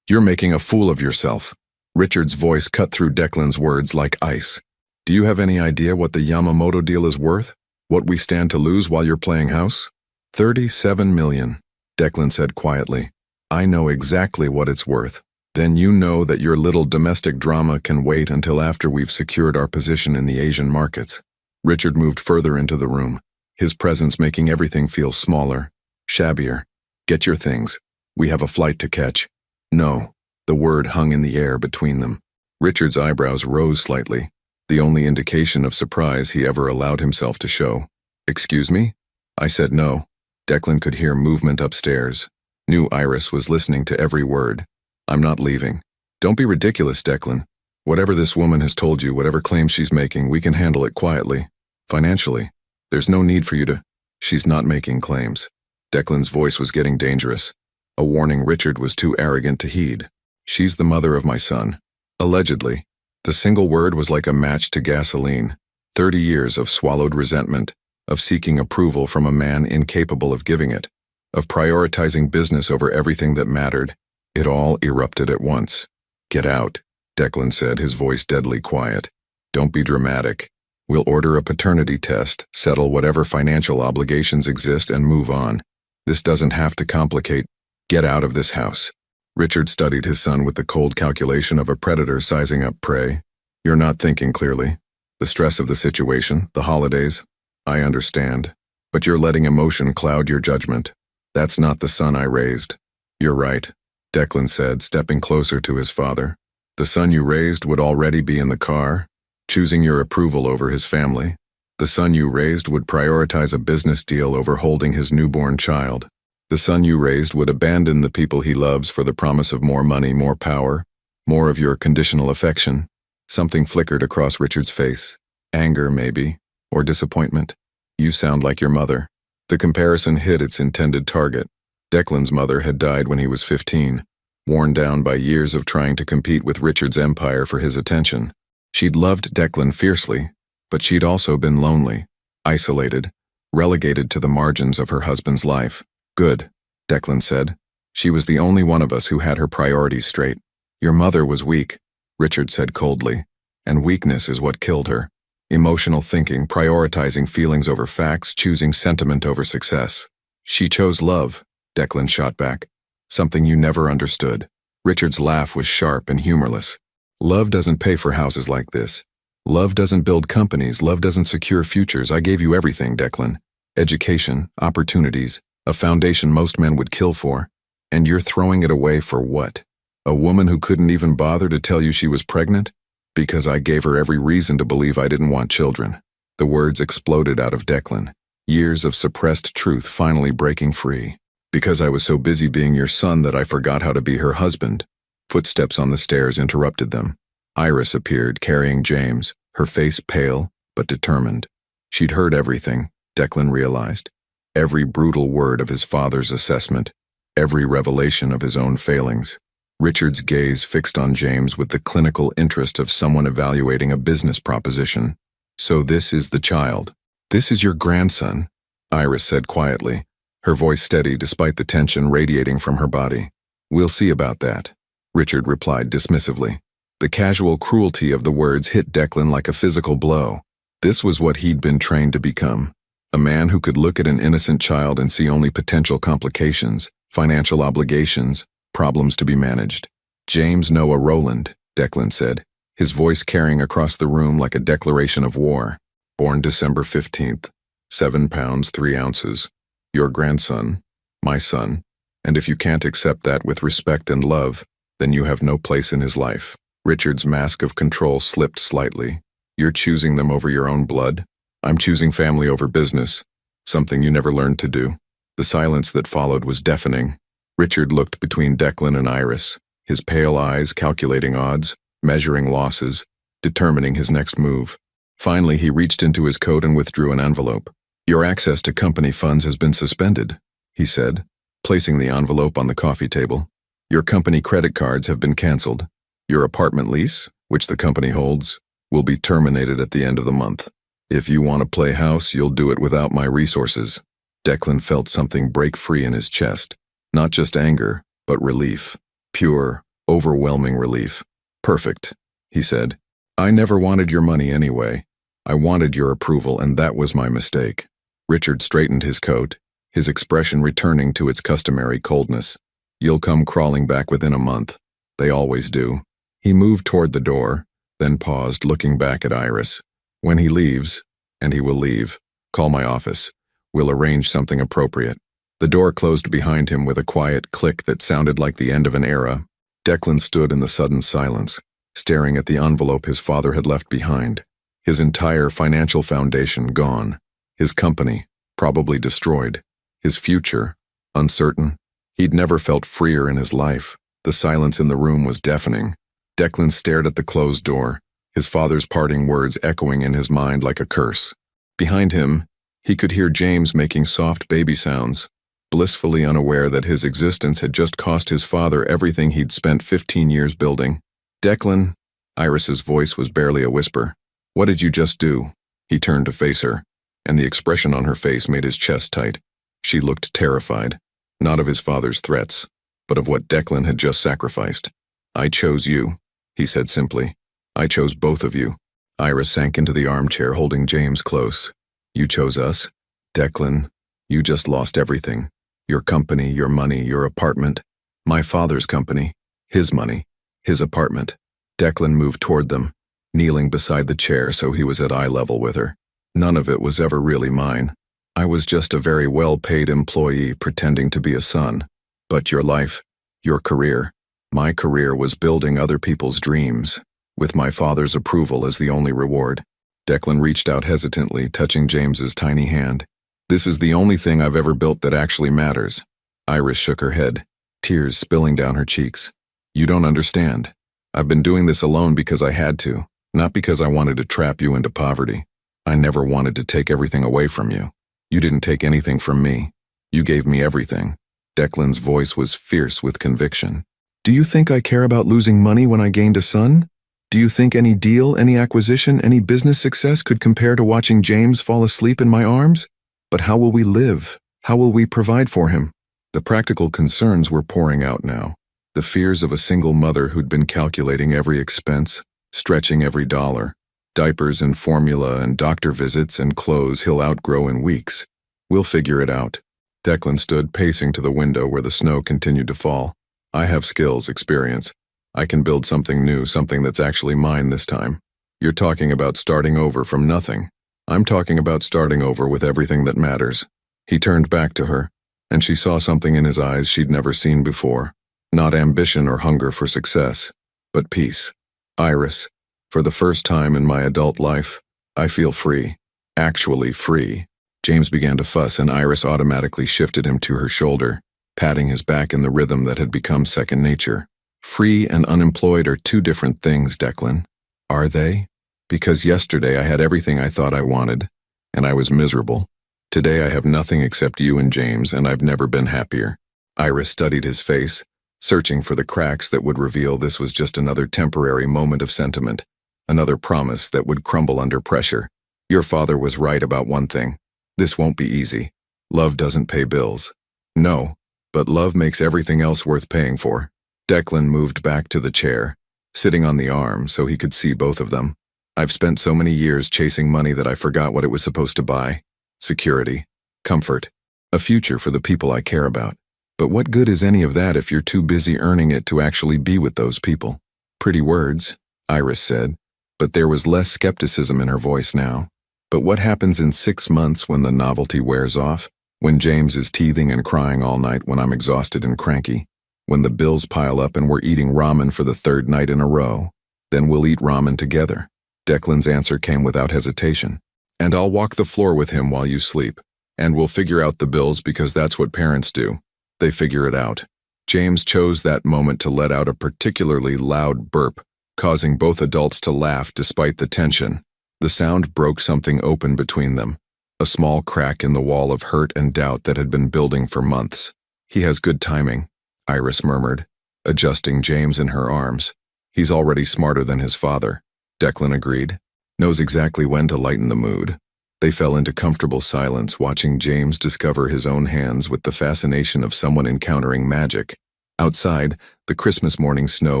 You're making a fool of yourself." Richard's voice cut through Declan's words like ice. "Do you have any idea what the Yamamoto deal is worth? What we stand to lose while you're playing house?" $37 million, Declan said quietly. "I know exactly what it's worth." "Then you know that your little domestic drama can wait until after we've secured our position in the Asian markets." Richard moved further into the room, his presence making everything feel smaller, shabbier. "Get your things. We have a flight to catch." "No." The word hung in the air between them. Richard's eyebrows rose slightly, the only indication of surprise he ever allowed himself to show. "Excuse me?" I said no. Declan could hear movement upstairs. Knew Iris was listening to every word. "I'm not leaving." "Don't be ridiculous, Declan. Whatever this woman has told you, whatever claims she's making, we can handle it quietly. Financially. There's no need for you to—" "She's not making claims." Declan's voice was getting dangerous, a warning Richard was too arrogant to heed. "She's the mother of my son. Allegedly." The single word was like a match to gasoline. 30 years of swallowed resentment, of seeking approval from a man incapable of giving it, of prioritizing business over everything that mattered. It all erupted at once. "Get out," Declan said, his voice deadly quiet. "Don't be dramatic. We'll order a paternity test, settle whatever financial obligations exist, and move on. This doesn't have to complicate. Get out of this house." Richard studied his son with the cold calculation of a predator sizing up prey. "You're not thinking clearly. The stress of the situation, the holidays. I understand. But you're letting emotion cloud your judgment. That's not the son I raised. You're right, Declan said, stepping closer to his father. The son you raised would already be in the car, choosing your approval over his family. The son you raised would prioritize a business deal over holding his newborn child. The son you raised would abandon the people he loves for the promise of more money, more power, more of your conditional affection. Something flickered across Richard's face. Anger, maybe, or disappointment. You sound like your mother. The comparison hit its intended target. Declan's mother had died when he was 15, worn down by years of trying to compete with Richard's empire for his attention. She'd loved Declan fiercely, but she'd also been lonely, isolated, relegated to the margins of her husband's life. Good, Declan said. She was the only one of us who had her priorities straight. Your mother was weak, Richard said coldly, and weakness is what killed her. Emotional thinking, prioritizing feelings over facts, choosing sentiment over success. She chose love, Declan shot back. Something you never understood. Richard's laugh was sharp and humorless. Love doesn't pay for houses like this. Love doesn't build companies. Love doesn't secure futures. I gave you everything, Declan. Education, opportunities, a foundation most men would kill for. And you're throwing it away for what? A woman who couldn't even bother to tell you she was pregnant? Because I gave her every reason to believe I didn't want children. The words exploded out of Declan. Years of suppressed truth finally breaking free. Because I was so busy being your son that I forgot how to be her husband. Footsteps on the stairs interrupted them. Iris appeared, carrying James, her face pale but determined. She'd heard everything, Declan realized. Every brutal word of his father's assessment, every revelation of his own failings. Richard's gaze fixed on James with the clinical interest of someone evaluating a business proposition. So this is the child. This is your grandson, Iris said quietly, her voice steady despite the tension radiating from her body. We'll see about that, Richard replied dismissively. The casual cruelty of the words hit Declan like a physical blow. This was what he'd been trained to become. A man who could look at an innocent child and see only potential complications, financial obligations, problems to be managed. James Noah Rowland, Declan said, his voice carrying across the room like a declaration of war. Born December 15th, 7 pounds 3 ounces. Your grandson, my son, and if you can't accept that with respect and love, then you have no place in his life. Richard's mask of control slipped slightly. You're choosing them over your own blood? I'm choosing family over business, something you never learned to do. The silence that followed was deafening. Richard looked between Declan and Iris, his pale eyes calculating odds, measuring losses, determining his next move. Finally, he reached into his coat and withdrew an envelope. Your access to company funds has been suspended, he said, placing the envelope on the coffee table. Your company credit cards have been canceled. Your apartment lease, which the company holds, will be terminated at the end of the month. If you want to play house, you'll do it without my resources. Declan felt something break free in his chest. Not just anger, but relief. Pure, overwhelming relief. Perfect, he said. I never wanted your money anyway. I wanted your approval, and that was my mistake. Richard straightened his coat, his expression returning to its customary coldness. You'll come crawling back within a month. They always do. He moved toward the door, then paused, looking back at Iris. When he leaves, and he will leave, call my office. We'll arrange something appropriate. The door closed behind him with a quiet click that sounded like the end of an era. Declan stood in the sudden silence, staring at the envelope his father had left behind. His entire financial foundation gone. His company, probably destroyed. His future, uncertain. He'd never felt freer in his life. The silence in the room was deafening. Declan stared at the closed door, his father's parting words echoing in his mind like a curse. Behind him, he could hear James making soft baby sounds, blissfully unaware that his existence had just cost his father everything he'd spent 15 years building. Declan, Iris's voice was barely a whisper. What did you just do? He turned to face her, and the expression on her face made his chest tight. She looked terrified, not of his father's threats, but of what Declan had just sacrificed. I chose you, he said simply. I chose both of you. Iris sank into the armchair, holding James close. You chose us? Declan, you just lost everything. Your company, your money, your apartment. My father's company, his money, his apartment. Declan moved toward them, kneeling beside the chair so he was at eye level with her. None of it was ever really mine. I was just a very well-paid employee pretending to be a son. But your life, your career, my career was building other people's dreams, with my father's approval as the only reward. Declan reached out hesitantly, touching James's tiny hand. This is the only thing I've ever built that actually matters. Iris shook her head, tears spilling down her cheeks. You don't understand. I've been doing this alone because I had to, not because I wanted to trap you into poverty. I never wanted to take everything away from you. You didn't take anything from me. You gave me everything. Declan's voice was fierce with conviction. Do you think I care about losing money when I gained a son? Do you think any deal, any acquisition, any business success could compare to watching James fall asleep in my arms? But how will we live? How will we provide for him? The practical concerns were pouring out now. The fears of a single mother who'd been calculating every expense, stretching every dollar. Diapers and formula and doctor visits and clothes he'll outgrow in weeks. We'll figure it out. Declan stood pacing to the window where the snow continued to fall. I have skills, experience. I can build something new, something that's actually mine this time. You're talking about starting over from nothing. I'm talking about starting over with everything that matters. He turned back to her, and she saw something in his eyes she'd never seen before. Not ambition or hunger for success, but peace. Iris, for the first time in my adult life, I feel free. Actually free. James began to fuss, and Iris automatically shifted him to her shoulder, patting his back in the rhythm that had become second nature. Free and unemployed are two different things, Declan. Are they? Because yesterday I had everything I thought I wanted, and I was miserable. Today I have nothing except you and James, and I've never been happier. Iris studied his face, searching for the cracks that would reveal this was just another temporary moment of sentiment, another promise that would crumble under pressure. Your father was right about one thing. This won't be easy. Love doesn't pay bills. No, but love makes everything else worth paying for. Declan moved back to the chair, sitting on the arm so he could see both of them. I've spent so many years chasing money that I forgot what it was supposed to buy. Security, comfort, a future for the people I care about. But what good is any of that if you're too busy earning it to actually be with those people? Pretty words, Iris said, but there was less skepticism in her voice now. But what happens in 6 months when the novelty wears off? When James is teething and crying all night when I'm exhausted and cranky? When the bills pile up and we're eating ramen for the 3rd night in a row? Then we'll eat ramen together. Declan's answer came without hesitation. And I'll walk the floor with him while you sleep. And we'll figure out the bills because that's what parents do. They figure it out. James chose that moment to let out a particularly loud burp, causing both adults to laugh despite the tension. The sound broke something open between them, a small crack in the wall of hurt and doubt that had been building for months. He has good timing, Iris murmured, adjusting James in her arms. He's already smarter than his father, Declan agreed. Knows exactly when to lighten the mood. They fell into comfortable silence, watching James discover his own hands with the fascination of someone encountering magic. Outside, the Christmas morning snow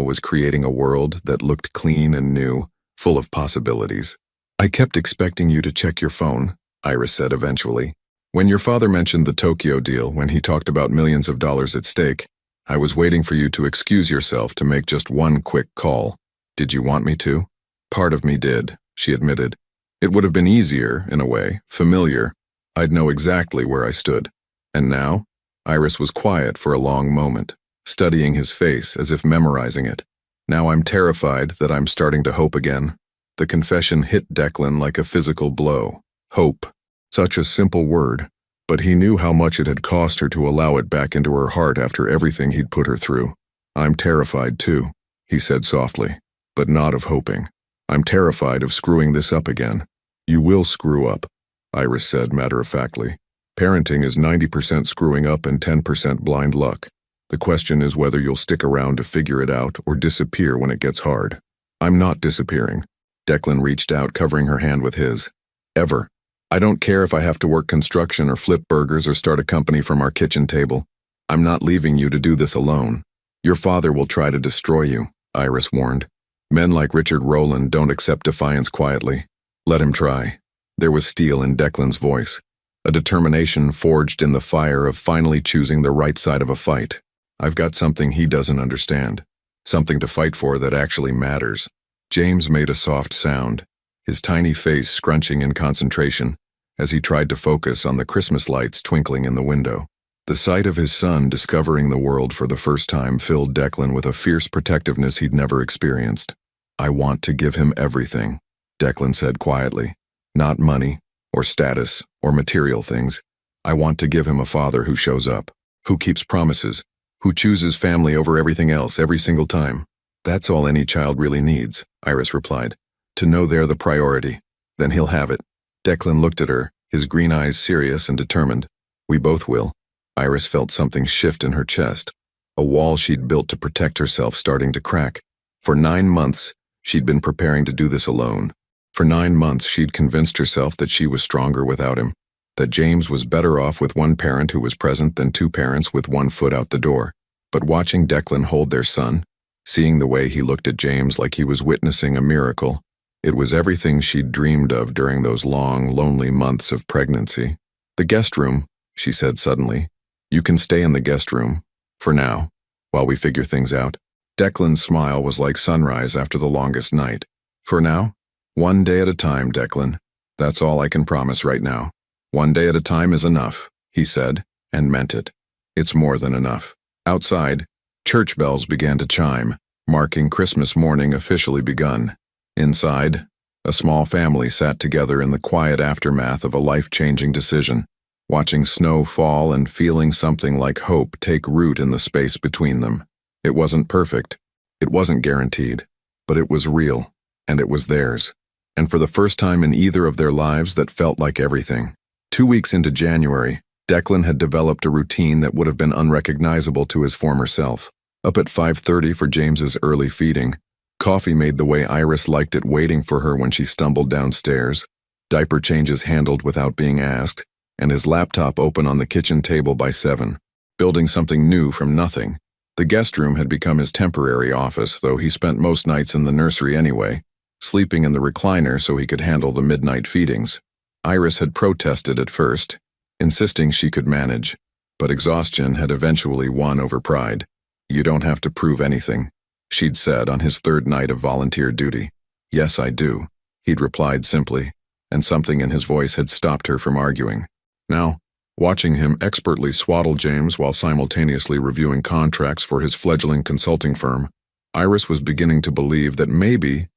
was creating a world that looked clean and new, full of possibilities. I kept expecting you to check your phone, Iris said eventually. When your father mentioned the Tokyo deal, when he talked about millions of dollars at stake, I was waiting for you to excuse yourself to make just one quick call. Did you want me to? Part of me did, she admitted. It would have been easier, in a way, familiar. I'd know exactly where I stood. And now? Iris was quiet for a long moment, studying his face as if memorizing it. Now I'm terrified that I'm starting to hope again. The confession hit Declan like a physical blow. Hope. Such a simple word, but he knew how much it had cost her to allow it back into her heart after everything he'd put her through. I'm terrified too, he said softly, but not of hoping. I'm terrified of screwing this up again. You will screw up, Iris said matter-of-factly. Parenting is 90% screwing up and 10% blind luck. The question is whether you'll stick around to figure it out or disappear when it gets hard. I'm not disappearing. Declan reached out, covering her hand with his. Ever. I don't care if I have to work construction or flip burgers or start a company from our kitchen table. I'm not leaving you to do this alone. Your father will try to destroy you, Iris warned. Men like Richard Rowland don't accept defiance quietly. Let him try. There was steel in Declan's voice, a determination forged in the fire of finally choosing the right side of a fight. I've got something he doesn't understand, something to fight for that actually matters. James made a soft sound, his tiny face scrunching in concentration, as he tried to focus on the Christmas lights twinkling in the window. The sight of his son discovering the world for the first time filled Declan with a fierce protectiveness he'd never experienced. "I want to give him everything," Declan said quietly. "Not money, or status, or material things. I want to give him a father who shows up, who keeps promises, who chooses family over everything else every single time." "That's all any child really needs," Iris replied. "To know they're the priority. Then he'll have it." Declan looked at her, his green eyes serious and determined. "We both will." Iris felt something shift in her chest, a wall she'd built to protect herself starting to crack. For 9 months, she'd been preparing to do this alone. For 9 months, she'd convinced herself that she was stronger without him, that James was better off with one parent who was present than 2 parents with 1 foot out the door. But watching Declan hold their son, seeing the way he looked at James like he was witnessing a miracle, it was everything she'd dreamed of during those long, lonely months of pregnancy. "The guest room," she said suddenly. "You can stay in the guest room, for now, while we figure things out." Declan's smile was like sunrise after the longest night. "For now? One day at a time, Declan. That's all I can promise right now. One day at a time is enough," he said, and meant it. It's more than enough. Outside, church bells began to chime, marking Christmas morning officially begun. Inside, a small family sat together in the quiet aftermath of a life-changing decision, watching snow fall and feeling something like hope take root in the space between them. It wasn't perfect, it wasn't guaranteed, but it was real, and it was theirs. And for the first time in either of their lives, that felt like everything. 2 weeks into January, Declan had developed a routine that would have been unrecognizable to his former self. Up at 5:30 for James's early feeding, coffee made the way Iris liked it waiting for her when she stumbled downstairs, diaper changes handled without being asked, and his laptop open on the kitchen table by 7. Building something new from nothing. The guest room had become his temporary office, though he spent most nights in the nursery anyway, sleeping in the recliner so he could handle the midnight feedings. Iris had protested at first, insisting she could manage, but exhaustion had eventually won over pride. "You don't have to prove anything," she'd said on his 3rd night of volunteer duty. "Yes, I do," he'd replied simply, and something in his voice had stopped her from arguing. Now, watching him expertly swaddle James while simultaneously reviewing contracts for his fledgling consulting firm, Iris was beginning to believe that maybe,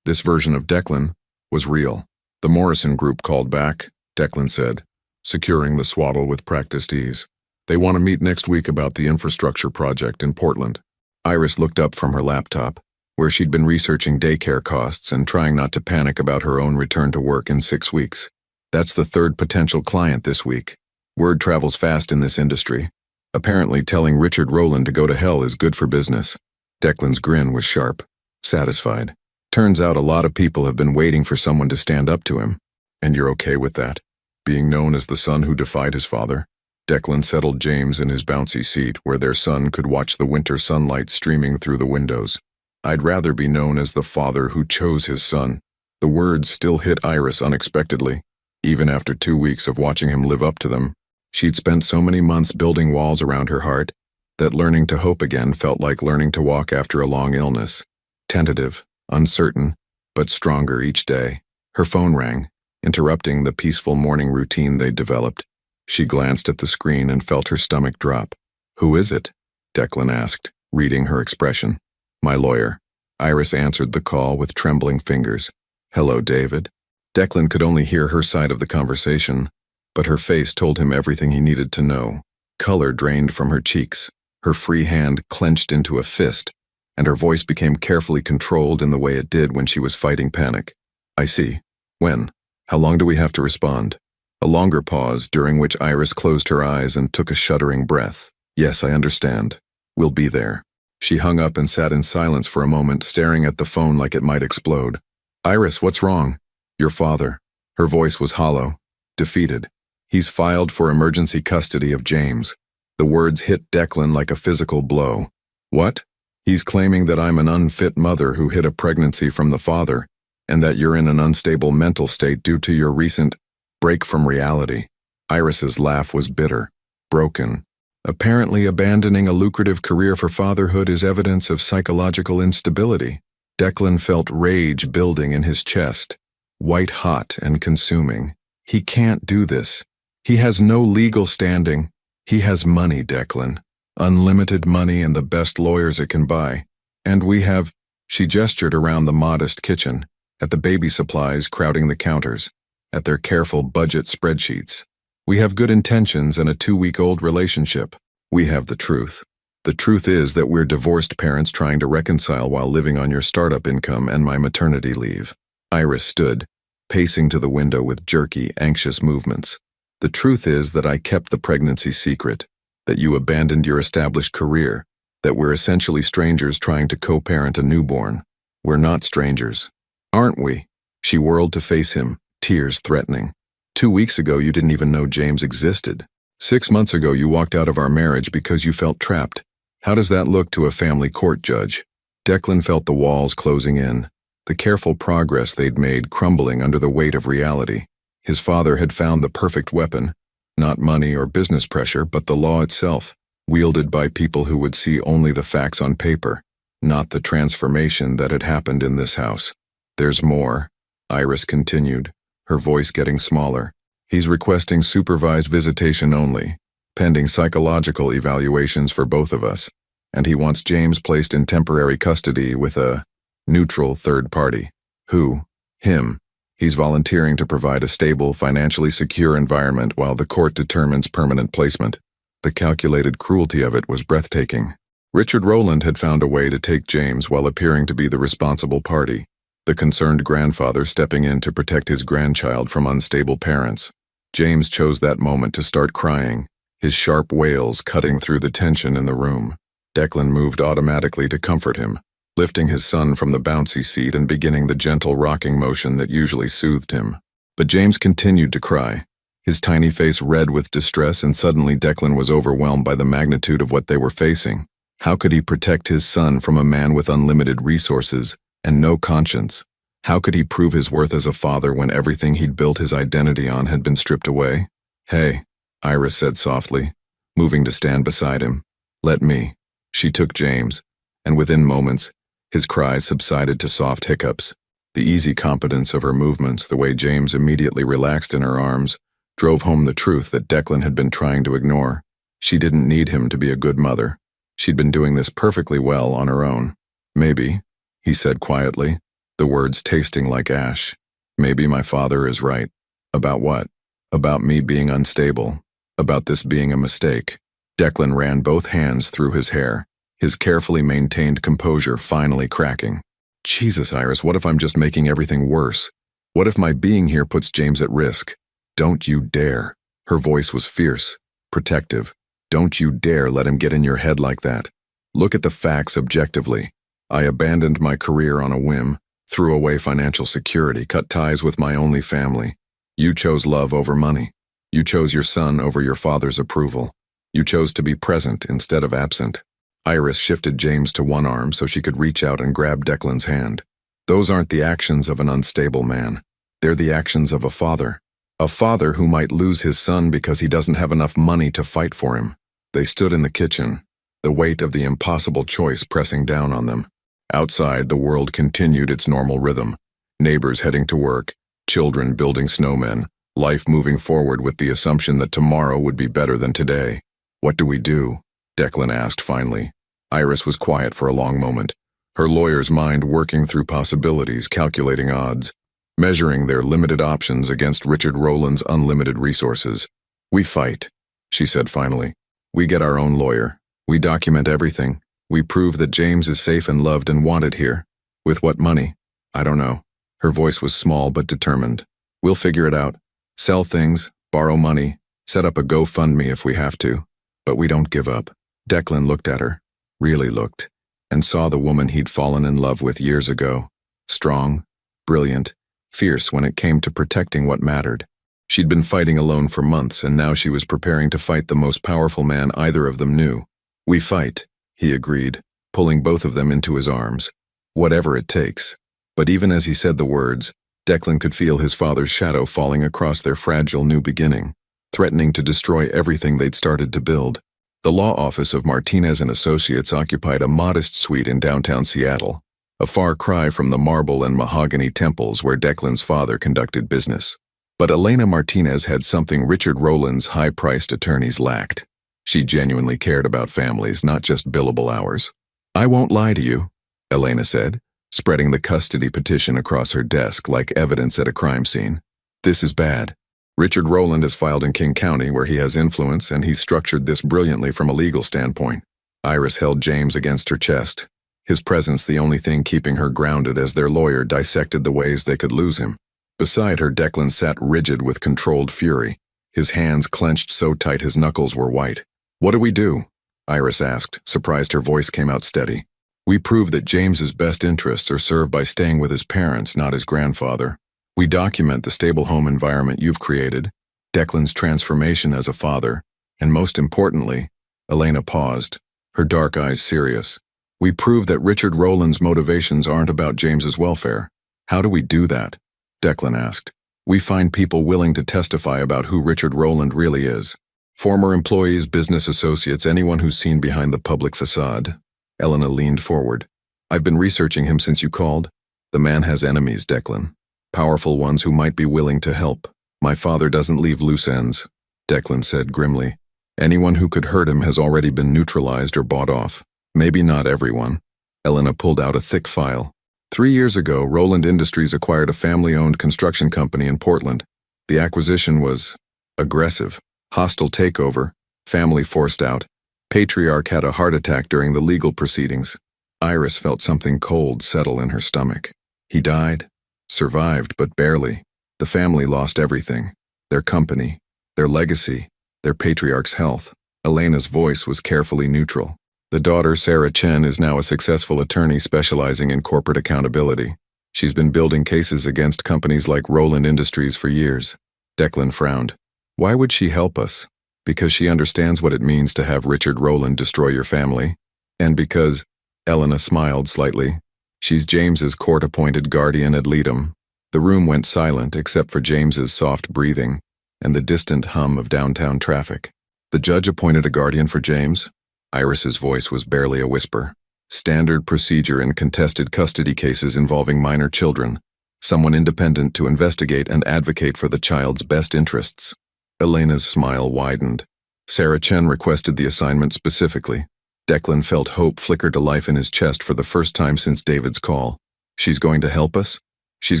this version of Declan was real. "The Morrison Group called back," Declan said, securing the swaddle with practiced ease. "They want to meet next week about the infrastructure project in Portland." Iris looked up from her laptop, where she'd been researching daycare costs and trying not to panic about her own return to work in 6 weeks. "That's the 3rd potential client this week. Word travels fast in this industry. Apparently telling Richard Rowland to go to hell is good for business." Declan's grin was sharp, satisfied. "Turns out a lot of people have been waiting for someone to stand up to him. And you're okay with that? Being known as the son who defied his father?" Declan settled James in his bouncy seat where their son could watch the winter sunlight streaming through the windows. "I'd rather be known as the father who chose his son." The words still hit Iris unexpectedly, even after 2 weeks of watching him live up to them. She'd spent so many months building walls around her heart that learning to hope again felt like learning to walk after a long illness. Tentative, uncertain, but stronger each day. Her phone rang, interrupting the peaceful morning routine they'd developed. She glanced at the screen and felt her stomach drop. "Who is it?" Declan asked, reading her expression. "My lawyer." Iris answered the call with trembling fingers. "Hello, David." Declan could only hear her side of the conversation, but her face told him everything he needed to know. Color drained from her cheeks, her free hand clenched into a fist, and her voice became carefully controlled in the way it did when she was fighting panic. "I see. When? How long do we have to respond?" A longer pause, during which Iris closed her eyes and took a shuddering breath. "Yes, I understand. We'll be there." She hung up and sat in silence for a moment, staring at the phone like it might explode. "Iris, what's wrong?" "Your father." Her voice was hollow, defeated. "He's filed for emergency custody of James." The words hit Declan like a physical blow. "What?" "He's claiming that I'm an unfit mother who hid a pregnancy from the father, and that you're in an unstable mental state due to your recent break from reality." Iris's laugh was bitter, broken. "Apparently abandoning a lucrative career for fatherhood is evidence of psychological instability." Declan felt rage building in his chest, white hot and consuming. He can't do this. He has no legal standing. He has money, Declan. Unlimited money and the best lawyers it can buy. And we have, she gestured around the modest kitchen, at the baby supplies crowding the counters, at their careful budget spreadsheets. We have good intentions and a 2-week-old relationship. We have the truth. The truth is that we're divorced parents trying to reconcile while living on your startup income and my maternity leave. Iris stood, pacing to the window with jerky, anxious movements. The truth is that I kept the pregnancy secret, that you abandoned your established career, that we're essentially strangers trying to co-parent a newborn. We're not strangers. Aren't we? She whirled to face him, tears threatening. 2 weeks ago you didn't even know James existed. 6 months ago you walked out of our marriage because you felt trapped. How does that look to a family court judge? Declan felt the walls closing in, the careful progress they'd made crumbling under the weight of reality. His father had found the perfect weapon, not money or business pressure, but the law itself, wielded by people who would see only the facts on paper, not the transformation that had happened in this house. There's more, Iris continued, her voice getting smaller. He's requesting supervised visitation only, pending psychological evaluations for both of us, and he wants James placed in temporary custody with a neutral third party. Who? Him. He's volunteering to provide a stable, financially secure environment while the court determines permanent placement. The calculated cruelty of it was breathtaking. Richard Rowland had found a way to take James while appearing to be the responsible party, the concerned grandfather stepping in to protect his grandchild from unstable parents. James chose that moment to start crying, his sharp wails cutting through the tension in the room. Declan moved automatically to comfort him, lifting his son from the bouncy seat and beginning the gentle rocking motion that usually soothed him. But James continued to cry, his tiny face red with distress, and suddenly Declan was overwhelmed by the magnitude of what they were facing. How could he protect his son from a man with unlimited resources and no conscience? How could he prove his worth as a father when everything he'd built his identity on had been stripped away? Hey, Iris said softly, moving to stand beside him. Let me. She took James, and within moments, his cries subsided to soft hiccups. The easy competence of her movements, the way James immediately relaxed in her arms, drove home the truth that Declan had been trying to ignore. She didn't need him to be a good mother. She'd been doing this perfectly well on her own. Maybe, he said quietly, the words tasting like ash. Maybe my father is right. About what? About me being unstable. About this being a mistake. Declan ran both hands through his hair, his carefully maintained composure finally cracking. Jesus, Iris, what if I'm just making everything worse? What if my being here puts James at risk? Don't you dare. Her voice was fierce, protective. Don't you dare let him get in your head like that. Look at the facts objectively. I abandoned my career on a whim, threw away financial security, cut ties with my only family. You chose love over money. You chose your son over your father's approval. You chose to be present instead of absent. Iris shifted James to one arm so she could reach out and grab Declan's hand. Those aren't the actions of an unstable man. They're the actions of a father. A father who might lose his son because he doesn't have enough money to fight for him. They stood in the kitchen, the weight of the impossible choice pressing down on them. Outside, the world continued its normal rhythm. Neighbors heading to work, children building snowmen, life moving forward with the assumption that tomorrow would be better than today. What do we do? Declan asked finally. Iris was quiet for a long moment, her lawyer's mind working through possibilities, calculating odds, measuring their limited options against Richard Rowland's unlimited resources. We fight, she said finally. We get our own lawyer. We document everything. We prove that James is safe and loved and wanted here. With what money? I don't know. Her voice was small but determined. We'll figure it out. Sell things, borrow money, set up a GoFundMe if we have to. But we don't give up. Declan looked at her, really looked, and saw the woman he'd fallen in love with years ago. Strong, brilliant, fierce when it came to protecting what mattered. She'd been fighting alone for months, and now she was preparing to fight the most powerful man either of them knew. We fight, he agreed, pulling both of them into his arms. Whatever it takes. But even as he said the words, Declan could feel his father's shadow falling across their fragile new beginning, threatening to destroy everything they'd started to build. The law office of Martinez and Associates occupied a modest suite in downtown Seattle, a far cry from the marble and mahogany temples where Declan's father conducted business. But Elena Martinez had something Richard Rowland's high-priced attorneys lacked. She genuinely cared about families, not just billable hours. "I won't lie to you," Elena said, spreading the custody petition across her desk like evidence at a crime scene. "This is bad. Richard Rowland is filed in King County, where he has influence, and he's structured this brilliantly from a legal standpoint." Iris held James against her chest, his presence the only thing keeping her grounded as their lawyer dissected the ways they could lose him. Beside her, Declan sat rigid with controlled fury, his hands clenched so tight his knuckles were white. "What do we do?" Iris asked, surprised her voice came out steady. "We prove that James's best interests are served by staying with his parents, not his grandfather. We document the stable home environment you've created, Declan's transformation as a father, and most importantly," Elena paused, her dark eyes serious, "we prove that Richard Rowland's motivations aren't about James's welfare." "How do we do that?" Declan asked. "We find people willing to testify about who Richard Rowland really is. Former employees, business associates, anyone who's seen behind the public facade." Elena leaned forward. "I've been researching him since you called. The man has enemies, Declan. Powerful ones who might be willing to help. My father doesn't leave loose ends," Declan said grimly. "Anyone who could hurt him has already been neutralized or bought off. Maybe not everyone." Elena pulled out a thick file. 3 years ago, Rowland Industries acquired a family-owned construction company in Portland. The acquisition was aggressive, hostile takeover, family forced out. Patriarch had a heart attack during the legal proceedings. Iris felt something cold settle in her stomach. He died, survived, but barely. The family lost everything. Their company, their legacy, their patriarch's health. Elena's voice was carefully neutral. The daughter, Sarah Chen, is now a successful attorney specializing in corporate accountability. She's been building cases against companies like Rowland Industries for years. Declan frowned. "Why would she help us?" "Because she understands what it means to have Richard Rowland destroy your family. And because," Elena smiled slightly, "she's James's court-appointed guardian ad litem." The room went silent except for James's soft breathing and the distant hum of downtown traffic. "The judge appointed a guardian for James?" Iris's voice was barely a whisper. "Standard procedure in contested custody cases involving minor children. Someone independent to investigate and advocate for the child's best interests." Elena's smile widened. "Sarah Chen requested the assignment specifically." Declan felt hope flicker to life in his chest for the first time since David's call. "She's going to help us? She's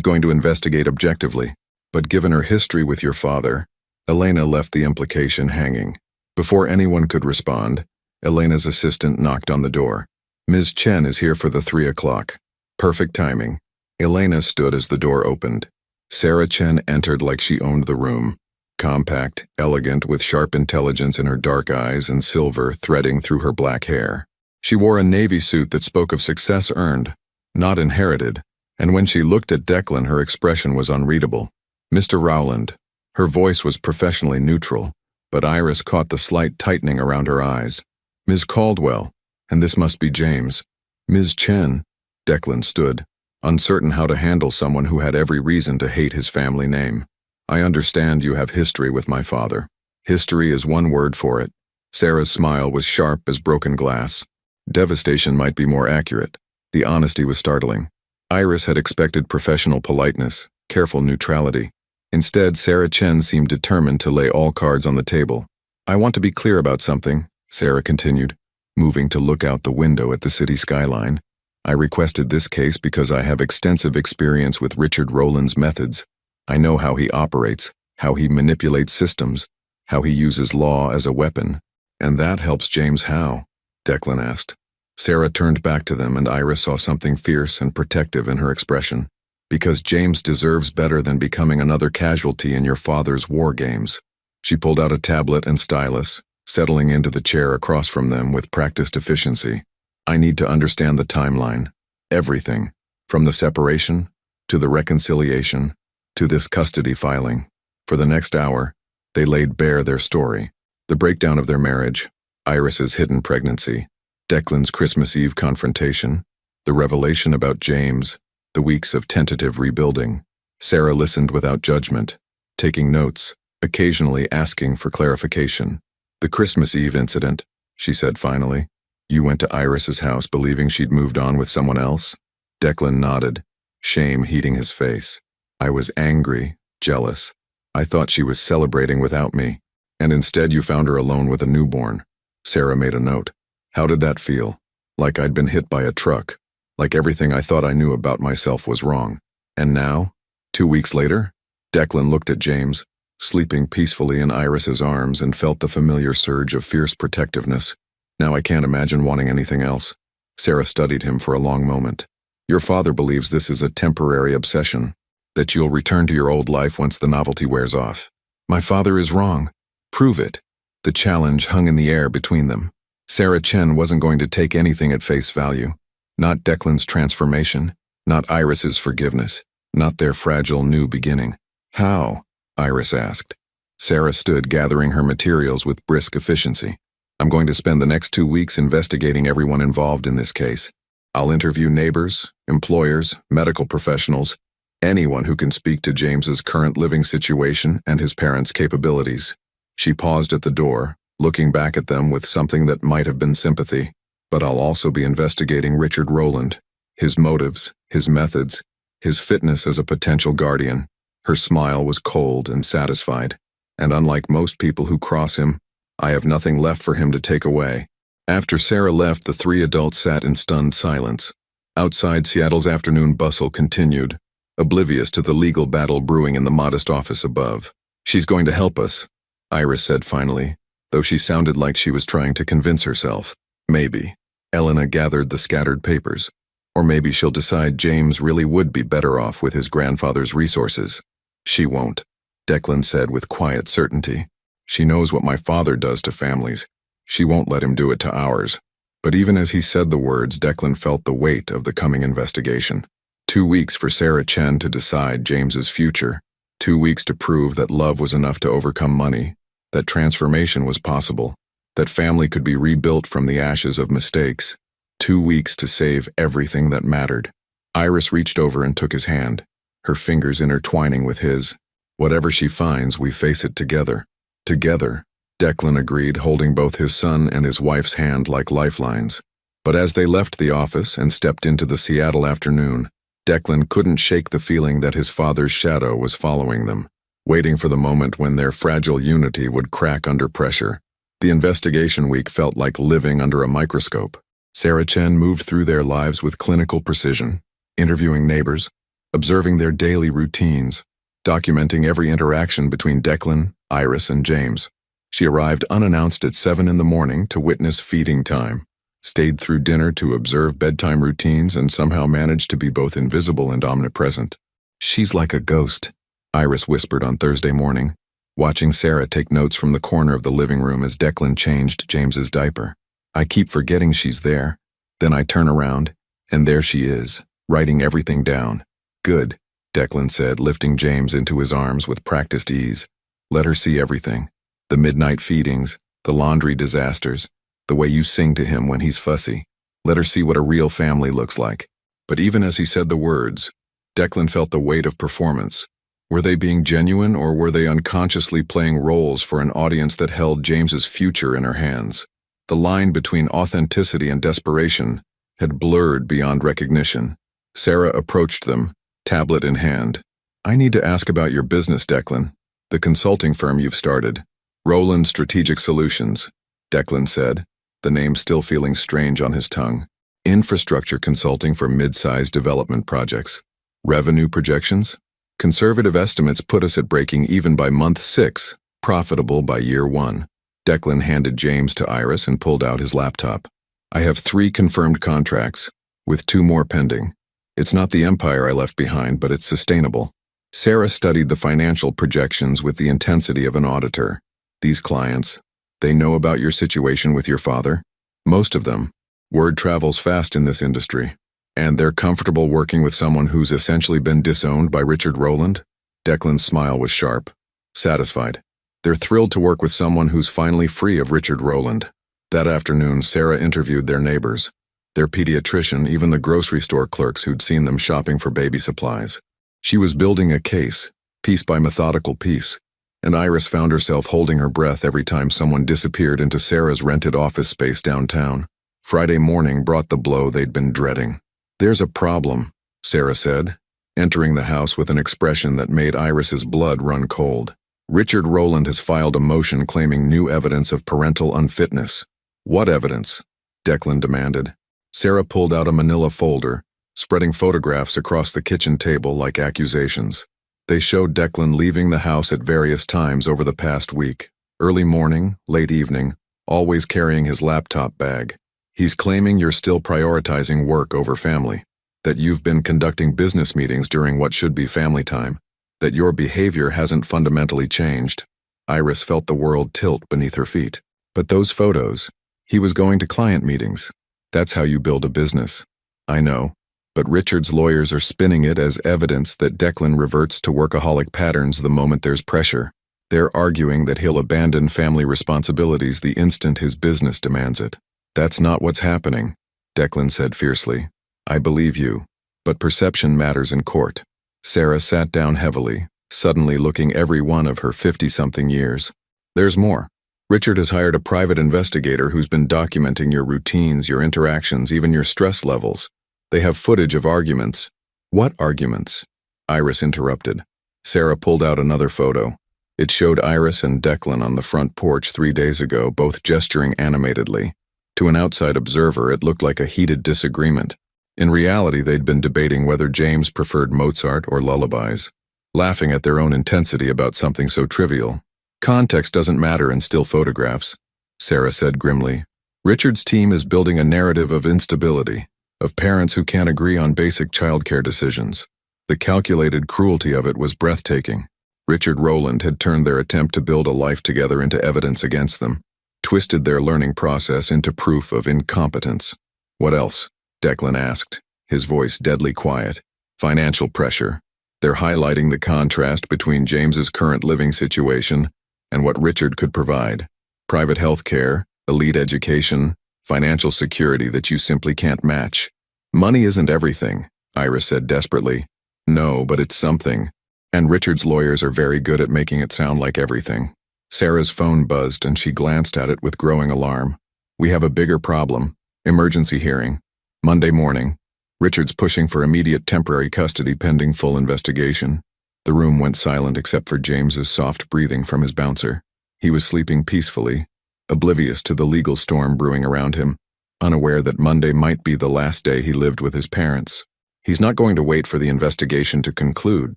going to investigate objectively. But given her history with your father," Elena left the implication hanging. Before anyone could respond, Elena's assistant knocked on the door. "Ms. Chen is here for the 3 o'clock. Perfect timing." Elena stood as the door opened. Sarah Chen entered like she owned the room. Compact, elegant, with sharp intelligence in her dark eyes and silver threading through her black hair. She wore a navy suit that spoke of success earned, not inherited, and when she looked at Declan, her expression was unreadable. "Mr. Rowland." Her voice was professionally neutral, but Iris caught the slight tightening around her eyes. "Ms. Caldwell, and this must be James." "Ms. Chen." Declan stood, uncertain how to handle someone who had every reason to hate his family name. "I understand you have history with my father." "History is one word for it." Sarah's smile was sharp as broken glass. "Devastation might be more accurate." The honesty was startling. Iris had expected professional politeness, careful neutrality. Instead, Sarah Chen seemed determined to lay all cards on the table. "I want to be clear about something," Sarah continued, moving to look out the window at the city skyline. "I requested this case because I have extensive experience with Richard Rowland's methods. I know how he operates, how he manipulates systems, how he uses law as a weapon." "And that helps James how?" Declan asked. Sarah turned back to them, and Iris saw something fierce and protective in her expression. "Because James deserves better than becoming another casualty in your father's war games." She pulled out a tablet and stylus, settling into the chair across from them with practiced efficiency. "I need to understand the timeline. Everything, from the separation, to the reconciliation, to this custody filing." For the next hour, they laid bare their story. The breakdown of their marriage, Iris's hidden pregnancy, Declan's Christmas Eve confrontation, the revelation about James, the weeks of tentative rebuilding. Sarah listened without judgment, taking notes, occasionally asking for clarification. "The Christmas Eve incident," she said finally. "You went to Iris's house believing she'd moved on with someone else?" Declan nodded, shame heating his face. "I was angry, jealous. I thought she was celebrating without me, and instead you found her alone with a newborn." Sarah made a note. "How did that feel? Like I'd been hit by a truck. Like everything I thought I knew about myself was wrong. And now, 2 weeks later?" Declan looked at James, sleeping peacefully in Iris's arms, and felt the familiar surge of fierce protectiveness. "Now I can't imagine wanting anything else." Sarah studied him for a long moment. "Your father believes this is a temporary obsession, that you'll return to your old life once the novelty wears off." "My father is wrong. Prove it." The challenge hung in the air between them. Sarah Chen wasn't going to take anything at face value. Not Declan's transformation, not Iris's forgiveness, not their fragile new beginning. "How?" Iris asked. Sarah stood gathering her materials with brisk efficiency. "I'm going to spend the next 2 weeks investigating everyone involved in this case. I'll interview neighbors, employers, medical professionals, anyone who can speak to James's current living situation and his parents' capabilities." She paused at the door, looking back at them with something that might have been sympathy. "But I'll also be investigating Richard Rowland, his motives, his methods, his fitness as a potential guardian." Her smile was cold and satisfied, and unlike most people who cross him, I have nothing left for him to take away. After Sarah left, the 3 adults sat in stunned silence. Outside, Seattle's afternoon bustle continued, oblivious to the legal battle brewing in the modest office above. "She's going to help us," Iris said finally, though she sounded like she was trying to convince herself. "Maybe." Elena gathered the scattered papers. "Or maybe she'll decide James really would be better off with his grandfather's resources." "She won't," Declan said with quiet certainty. "She knows what my father does to families. She won't let him do it to ours." But even as he said the words, Declan felt the weight of the coming investigation. 2 weeks for Sarah Chen to decide James's future. 2 weeks to prove that love was enough to overcome money, that transformation was possible, that family could be rebuilt from the ashes of mistakes. 2 weeks to save everything that mattered. Iris reached over and took his hand, her fingers intertwining with his. "Whatever she finds, we face it together." "Together," Declan agreed, holding both his son and his wife's hand like lifelines. But as they left the office and stepped into the Seattle afternoon, Declan couldn't shake the feeling that his father's shadow was following them, waiting for the moment when their fragile unity would crack under pressure. The investigation week felt like living under a microscope. Sarah Chen moved through their lives with clinical precision, interviewing neighbors, observing their daily routines, documenting every interaction between Declan, Iris, and James. She arrived unannounced at 7 in the morning to witness feeding time, stayed through dinner to observe bedtime routines, and somehow managed to be both invisible and omnipresent. "She's like a ghost," Iris whispered on Thursday morning, watching Sarah take notes from the corner of the living room as Declan changed James's diaper. "I keep forgetting she's there. Then I turn around, and there she is, writing everything down." "Good," Declan said, lifting James into his arms with practiced ease. "Let her see everything. The midnight feedings, the laundry disasters, the way you sing to him when he's fussy. Let her see what a real family looks like." But even as he said the words, Declan felt the weight of performance. Were they being genuine, or were they unconsciously playing roles for an audience that held James's future in her hands? The line between authenticity and desperation had blurred beyond recognition. Sarah approached them, tablet in hand. "I need to ask about your business, Declan. The consulting firm you've started." "Rowland Strategic Solutions," Declan said, the name still feeling strange on his tongue. "Infrastructure consulting for mid-sized development projects. Revenue projections? Conservative estimates put us at breaking even by month 6, profitable by year 1. Declan handed James to Iris and pulled out his laptop. "I have 3 confirmed contracts, with 2 more pending. It's not the empire I left behind, but it's sustainable." Sarah studied the financial projections with the intensity of an auditor. "These clients, they know about your situation with your father?" "Most of them. Word travels fast in this industry. And they're comfortable working with someone who's essentially been disowned by Richard Rowland?" Declan's smile was sharp. Satisfied. "They're thrilled to work with someone who's finally free of Richard Rowland." That afternoon, Sarah interviewed their neighbors, their pediatrician, even the grocery store clerks who'd seen them shopping for baby supplies. She was building a case, piece by methodical piece, and Iris found herself holding her breath every time someone disappeared into Sarah's rented office space downtown. Friday morning brought the blow they'd been dreading. "There's a problem," Sarah said, entering the house with an expression that made Iris's blood run cold. Richard Rowland has filed a motion claiming new evidence of parental unfitness. What evidence? Declan demanded. Sarah pulled out a manila folder, spreading photographs across the kitchen table like accusations. They showed Declan leaving the house at various times over the past week. Early morning, late evening, always carrying his laptop bag. He's claiming you're still prioritizing work over family, that you've been conducting business meetings during what should be family time, that your behavior hasn't fundamentally changed. Iris felt the world tilt beneath her feet. But those photos, he was going to client meetings. That's how you build a business. I know, but Richard's lawyers are spinning it as evidence that Declan reverts to workaholic patterns the moment there's pressure. They're arguing that he'll abandon family responsibilities the instant his business demands it. That's not what's happening, Declan said fiercely. I believe you, but perception matters in court. Sarah sat down heavily, suddenly looking every one of her 50-something years. There's more. Richard has hired a private investigator who's been documenting your routines, your interactions, even your stress levels. They have footage of arguments. What arguments? Iris interrupted. Sarah pulled out another photo. It showed Iris and Declan on the front porch 3 days ago, both gesturing animatedly. To an outside observer, it looked like a heated disagreement. In reality, they'd been debating whether James preferred Mozart or lullabies, laughing at their own intensity about something so trivial. Context doesn't matter in still photographs, Sarah said grimly. Richard's team is building a narrative of instability, of parents who can't agree on basic childcare decisions. The calculated cruelty of it was breathtaking. Richard Rowland had turned their attempt to build a life together into evidence against them, twisted their learning process into proof of incompetence. What else? Declan asked, his voice deadly quiet. Financial pressure. They're highlighting the contrast between James's current living situation and what Richard could provide. Private health care, elite education, financial security that you simply can't match. Money isn't everything, Iris said desperately. No, but it's something. And Richard's lawyers are very good at making it sound like everything. Sarah's phone buzzed and she glanced at it with growing alarm. We have a bigger problem. Emergency hearing. Monday morning. Richard's pushing for immediate temporary custody pending full investigation. The room went silent except for James's soft breathing from his bouncer. He was sleeping peacefully, oblivious to the legal storm brewing around him, unaware that Monday might be the last day he lived with his parents. He's not going to wait for the investigation to conclude,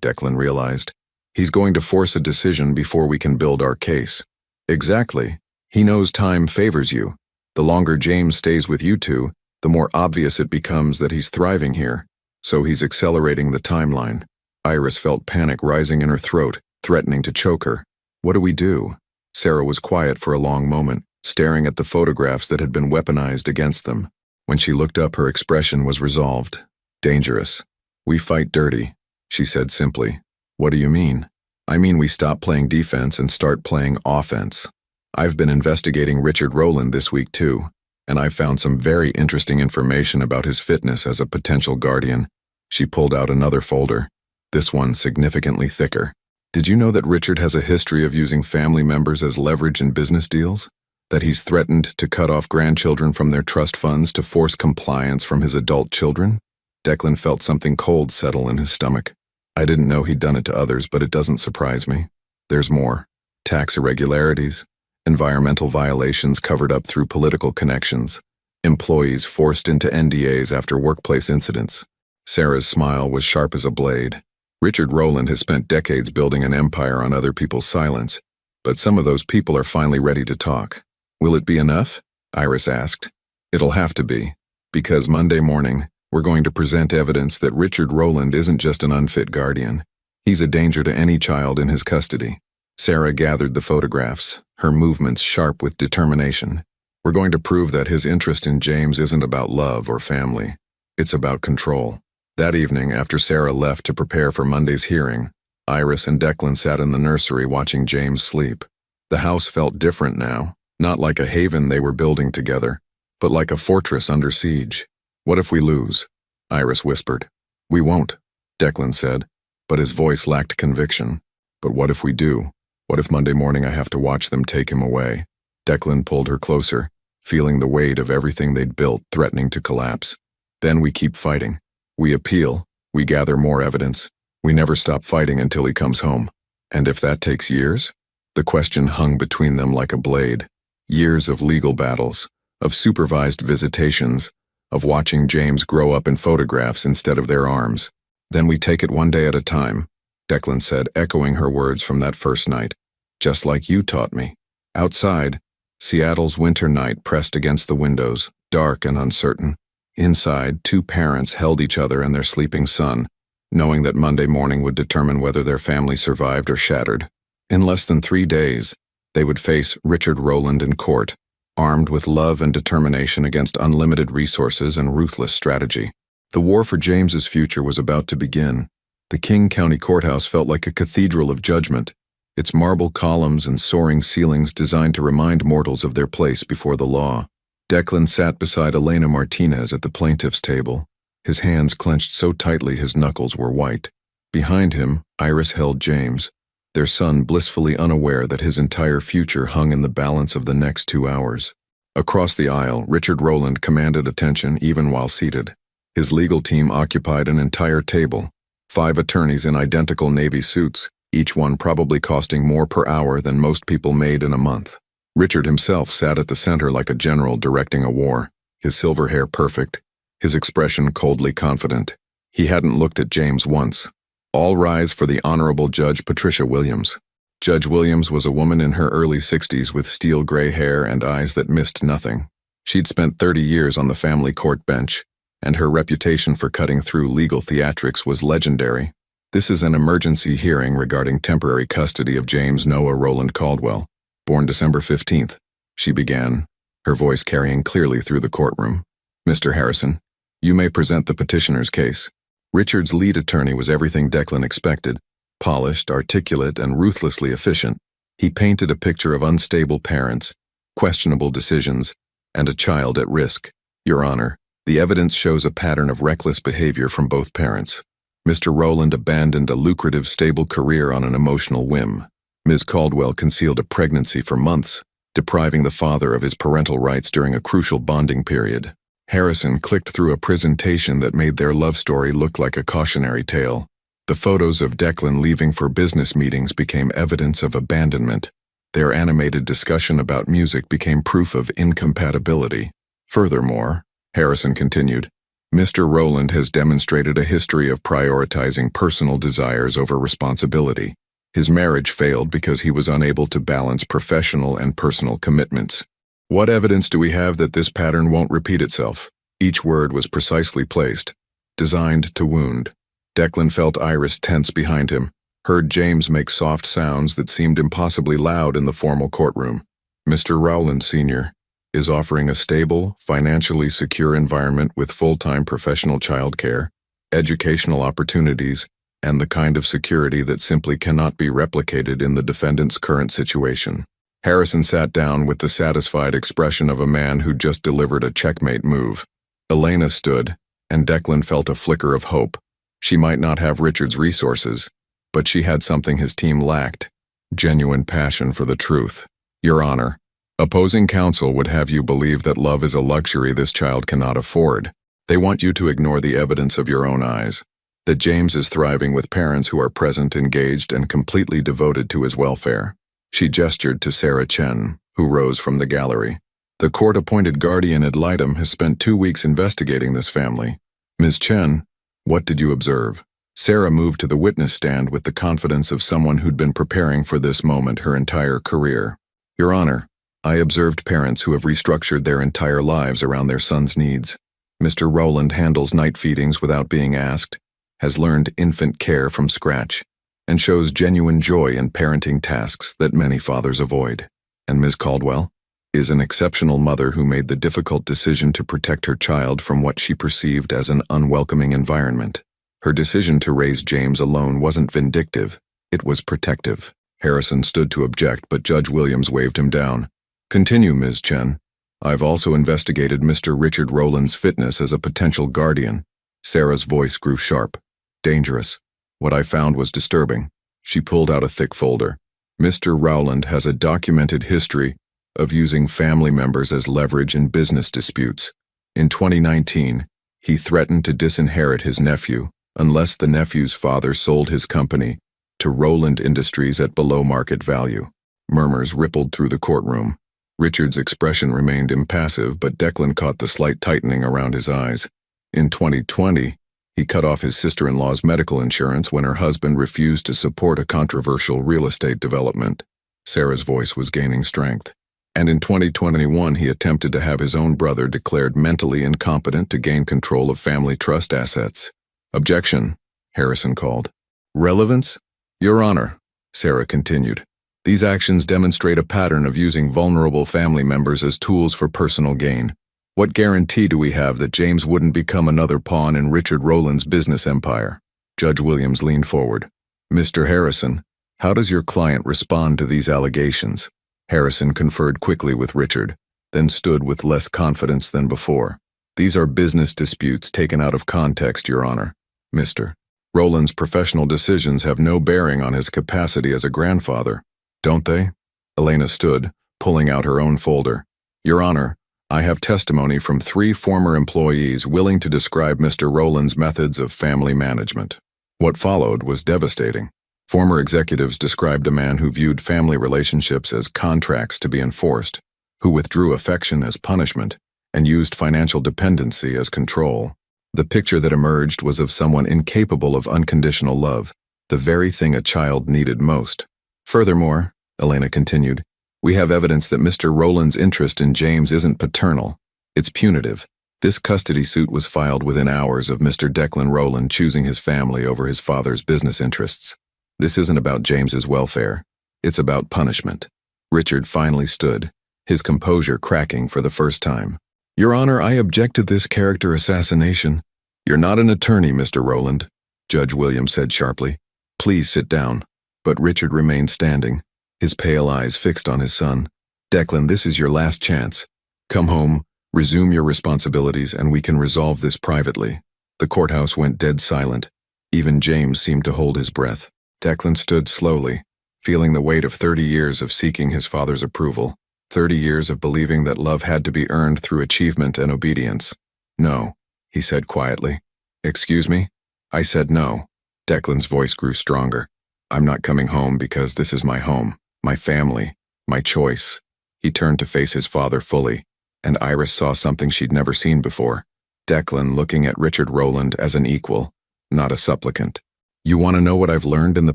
Declan realized. He's going to force a decision before we can build our case. Exactly. He knows time favors you. The longer James stays with you two, the more obvious it becomes that he's thriving here. So he's accelerating the timeline. Iris felt panic rising in her throat, threatening to choke her. What do we do? Sarah was quiet for a long moment, staring at the photographs that had been weaponized against them. When she looked up, her expression was resolved. Dangerous. We fight dirty, she said simply. What do you mean? I mean we stop playing defense and start playing offense. I've been investigating Richard Rowland this week too, and I've found some very interesting information about his fitness as a potential guardian. She pulled out another folder, this one significantly thicker. Did you know that Richard has a history of using family members as leverage in business deals? That he's threatened to cut off grandchildren from their trust funds to force compliance from his adult children? Declan felt something cold settle in his stomach. I didn't know he'd done it to others, but it doesn't surprise me. There's more. Tax irregularities, environmental violations covered up through political connections, employees forced into NDAs after workplace incidents. Sarah's smile was sharp as a blade. Richard Rowland has spent decades building an empire on other people's silence, but some of those people are finally ready to talk. Will it be enough? Iris asked. It'll have to be, because Monday morning, we're going to present evidence that Richard Rowland isn't just an unfit guardian. He's a danger to any child in his custody. Sarah gathered the photographs, her movements sharp with determination. We're going to prove that his interest in James isn't about love or family. It's about control. That evening, after Sarah left to prepare for Monday's hearing, Iris and Declan sat in the nursery watching James sleep. The house felt different now, not like a haven they were building together, but like a fortress under siege. What if we lose? Iris whispered. We won't, Declan said, but his voice lacked conviction. But what if we do? What if Monday morning I have to watch them take him away? Declan pulled her closer, feeling the weight of everything they'd built threatening to collapse. Then we keep fighting. We appeal. We gather more evidence. We never stop fighting until he comes home. And if that takes years? The question hung between them like a blade. Years of legal battles, of supervised visitations, of watching James grow up in photographs instead of their arms. "Then we take it one day at a time," Declan said, echoing her words from that first night. "Just like you taught me." Outside, Seattle's winter night pressed against the windows, dark and uncertain. Inside, two parents held each other and their sleeping son, knowing that Monday morning would determine whether their family survived or shattered. In less than 3 days, they would face Richard Rowland in court, armed with love and determination against unlimited resources and ruthless strategy. The war for James's future was about to begin. The King County Courthouse felt like a cathedral of judgment, its marble columns and soaring ceilings designed to remind mortals of their place before the law. Declan sat beside Elena Martinez at the plaintiff's table, his hands clenched so tightly his knuckles were white. Behind him, Iris held James, their son blissfully unaware that his entire future hung in the balance of the next 2 hours. Across the aisle, Richard Rowland commanded attention even while seated. His legal team occupied an entire table, 5 attorneys in identical navy suits, each one probably costing more per hour than most people made in a month. Richard himself sat at the center like a general directing a war, his silver hair perfect, his expression coldly confident. He hadn't looked at James once. All rise for the Honorable Judge Patricia Williams. Judge Williams was a woman in her early 60s with steel gray hair and eyes that missed nothing. She'd spent 30 years on the family court bench, and her reputation for cutting through legal theatrics was legendary. "This is an emergency hearing regarding temporary custody of James Noah Rowland Caldwell, born December 15th, she began, her voice carrying clearly through the courtroom. "Mr. Harrison, you may present the petitioner's case." Richard's lead attorney was everything Declan expected, polished, articulate, and ruthlessly efficient. He painted a picture of unstable parents, questionable decisions, and a child at risk. "Your Honor, the evidence shows a pattern of reckless behavior from both parents. Mr. Rowland abandoned a lucrative, stable career on an emotional whim. Ms. Caldwell concealed a pregnancy for months, depriving the father of his parental rights during a crucial bonding period." Harrison clicked through a presentation that made their love story look like a cautionary tale. The photos of Declan leaving for business meetings became evidence of abandonment. Their animated discussion about music became proof of incompatibility. "Furthermore," Harrison continued, "Mr. Rowland has demonstrated a history of prioritizing personal desires over responsibility. His marriage failed because he was unable to balance professional and personal commitments. What evidence do we have that this pattern won't repeat itself?" Each word was precisely placed, designed to wound. Declan felt Iris tense behind him, heard James make soft sounds that seemed impossibly loud in the formal courtroom. "Mr. Rowland, Sr., is offering a stable, financially secure environment with full-time professional childcare, educational opportunities, and the kind of security that simply cannot be replicated in the defendant's current situation." Harrison sat down with the satisfied expression of a man who just delivered a checkmate move. Elena stood, and Declan felt a flicker of hope. She might not have Richard's resources, but she had something his team lacked: genuine passion for the truth. "Your Honor, opposing counsel would have you believe that love is a luxury this child cannot afford. They want you to ignore the evidence of your own eyes, that James is thriving with parents who are present, engaged, and completely devoted to his welfare." She gestured to Sarah Chen, who rose from the gallery. "The court-appointed guardian ad litem has spent 2 weeks investigating this family. Ms. Chen, what did you observe?" Sarah moved to the witness stand with the confidence of someone who'd been preparing for this moment her entire career. "Your Honor, I observed parents who have restructured their entire lives around their son's needs. Mr. Rowland handles night feedings without being asked, has learned infant care from scratch, and shows genuine joy in parenting tasks that many fathers avoid. And Ms. Caldwell is an exceptional mother who made the difficult decision to protect her child from what she perceived as an unwelcoming environment. Her decision to raise James alone wasn't vindictive, it was protective." Harrison stood to object, but Judge Williams waved him down. "Continue, Ms. Chen. I've also investigated Mr. Richard Rowland's fitness as a potential guardian." Sarah's voice grew sharp. "Dangerous. What I found was disturbing." She pulled out a thick folder. "Mr. Rowland has a documented history of using family members as leverage in business disputes. In 2019, he threatened to disinherit his nephew unless the nephew's father sold his company to Rowland Industries at below market value. Murmurs rippled through the courtroom. Richard's expression remained impassive, but Declan caught the slight tightening around his eyes. In 2020, he cut off his sister-in-law's medical insurance when her husband refused to support a controversial real estate development. Sarah's voice was gaining strength. And in 2021, he attempted to have his own brother declared mentally incompetent to gain control of family trust assets. Objection, Harrison called. Relevance? Your Honor, Sarah continued. These actions demonstrate a pattern of using vulnerable family members as tools for personal gain. What guarantee do we have that James wouldn't become another pawn in Richard Rowland's business empire? Judge Williams leaned forward. Mr. Harrison, how does your client respond to these allegations? Harrison conferred quickly with Richard, then stood with less confidence than before. These are business disputes taken out of context, Your Honor. Mr. Rowland's professional decisions have no bearing on his capacity as a grandfather, don't they? Elena stood, pulling out her own folder. Your Honor, I have testimony from 3 former employees willing to describe Mr. Rowland's methods of family management. What followed was devastating. Former executives described a man who viewed family relationships as contracts to be enforced, who withdrew affection as punishment, and used financial dependency as control. The picture that emerged was of someone incapable of unconditional love, the very thing a child needed most. Furthermore, Elena continued, we have evidence that Mr. Rowland's interest in James isn't paternal. It's punitive. This custody suit was filed within hours of Mr. Declan Rowland choosing his family over his father's business interests. This isn't about James's welfare. It's about punishment. Richard finally stood, his composure cracking for the first time. Your Honor, I object to this character assassination. You're not an attorney, Mr. Rowland, Judge Williams said sharply. Please sit down. But Richard remained standing, his pale eyes fixed on his son. Declan, this is your last chance. Come home, resume your responsibilities, and we can resolve this privately. The courthouse went dead silent. Even James seemed to hold his breath. Declan stood slowly, feeling the weight of 30 years of seeking his father's approval, 30 years of believing that love had to be earned through achievement and obedience. No, he said quietly. Excuse me? I said no. Declan's voice grew stronger. I'm not coming home because this is my home, my family, my choice. He turned to face his father fully, and Iris saw something she'd never seen before. Declan looking at Richard Rowland as an equal, not a supplicant. You want to know what I've learned in the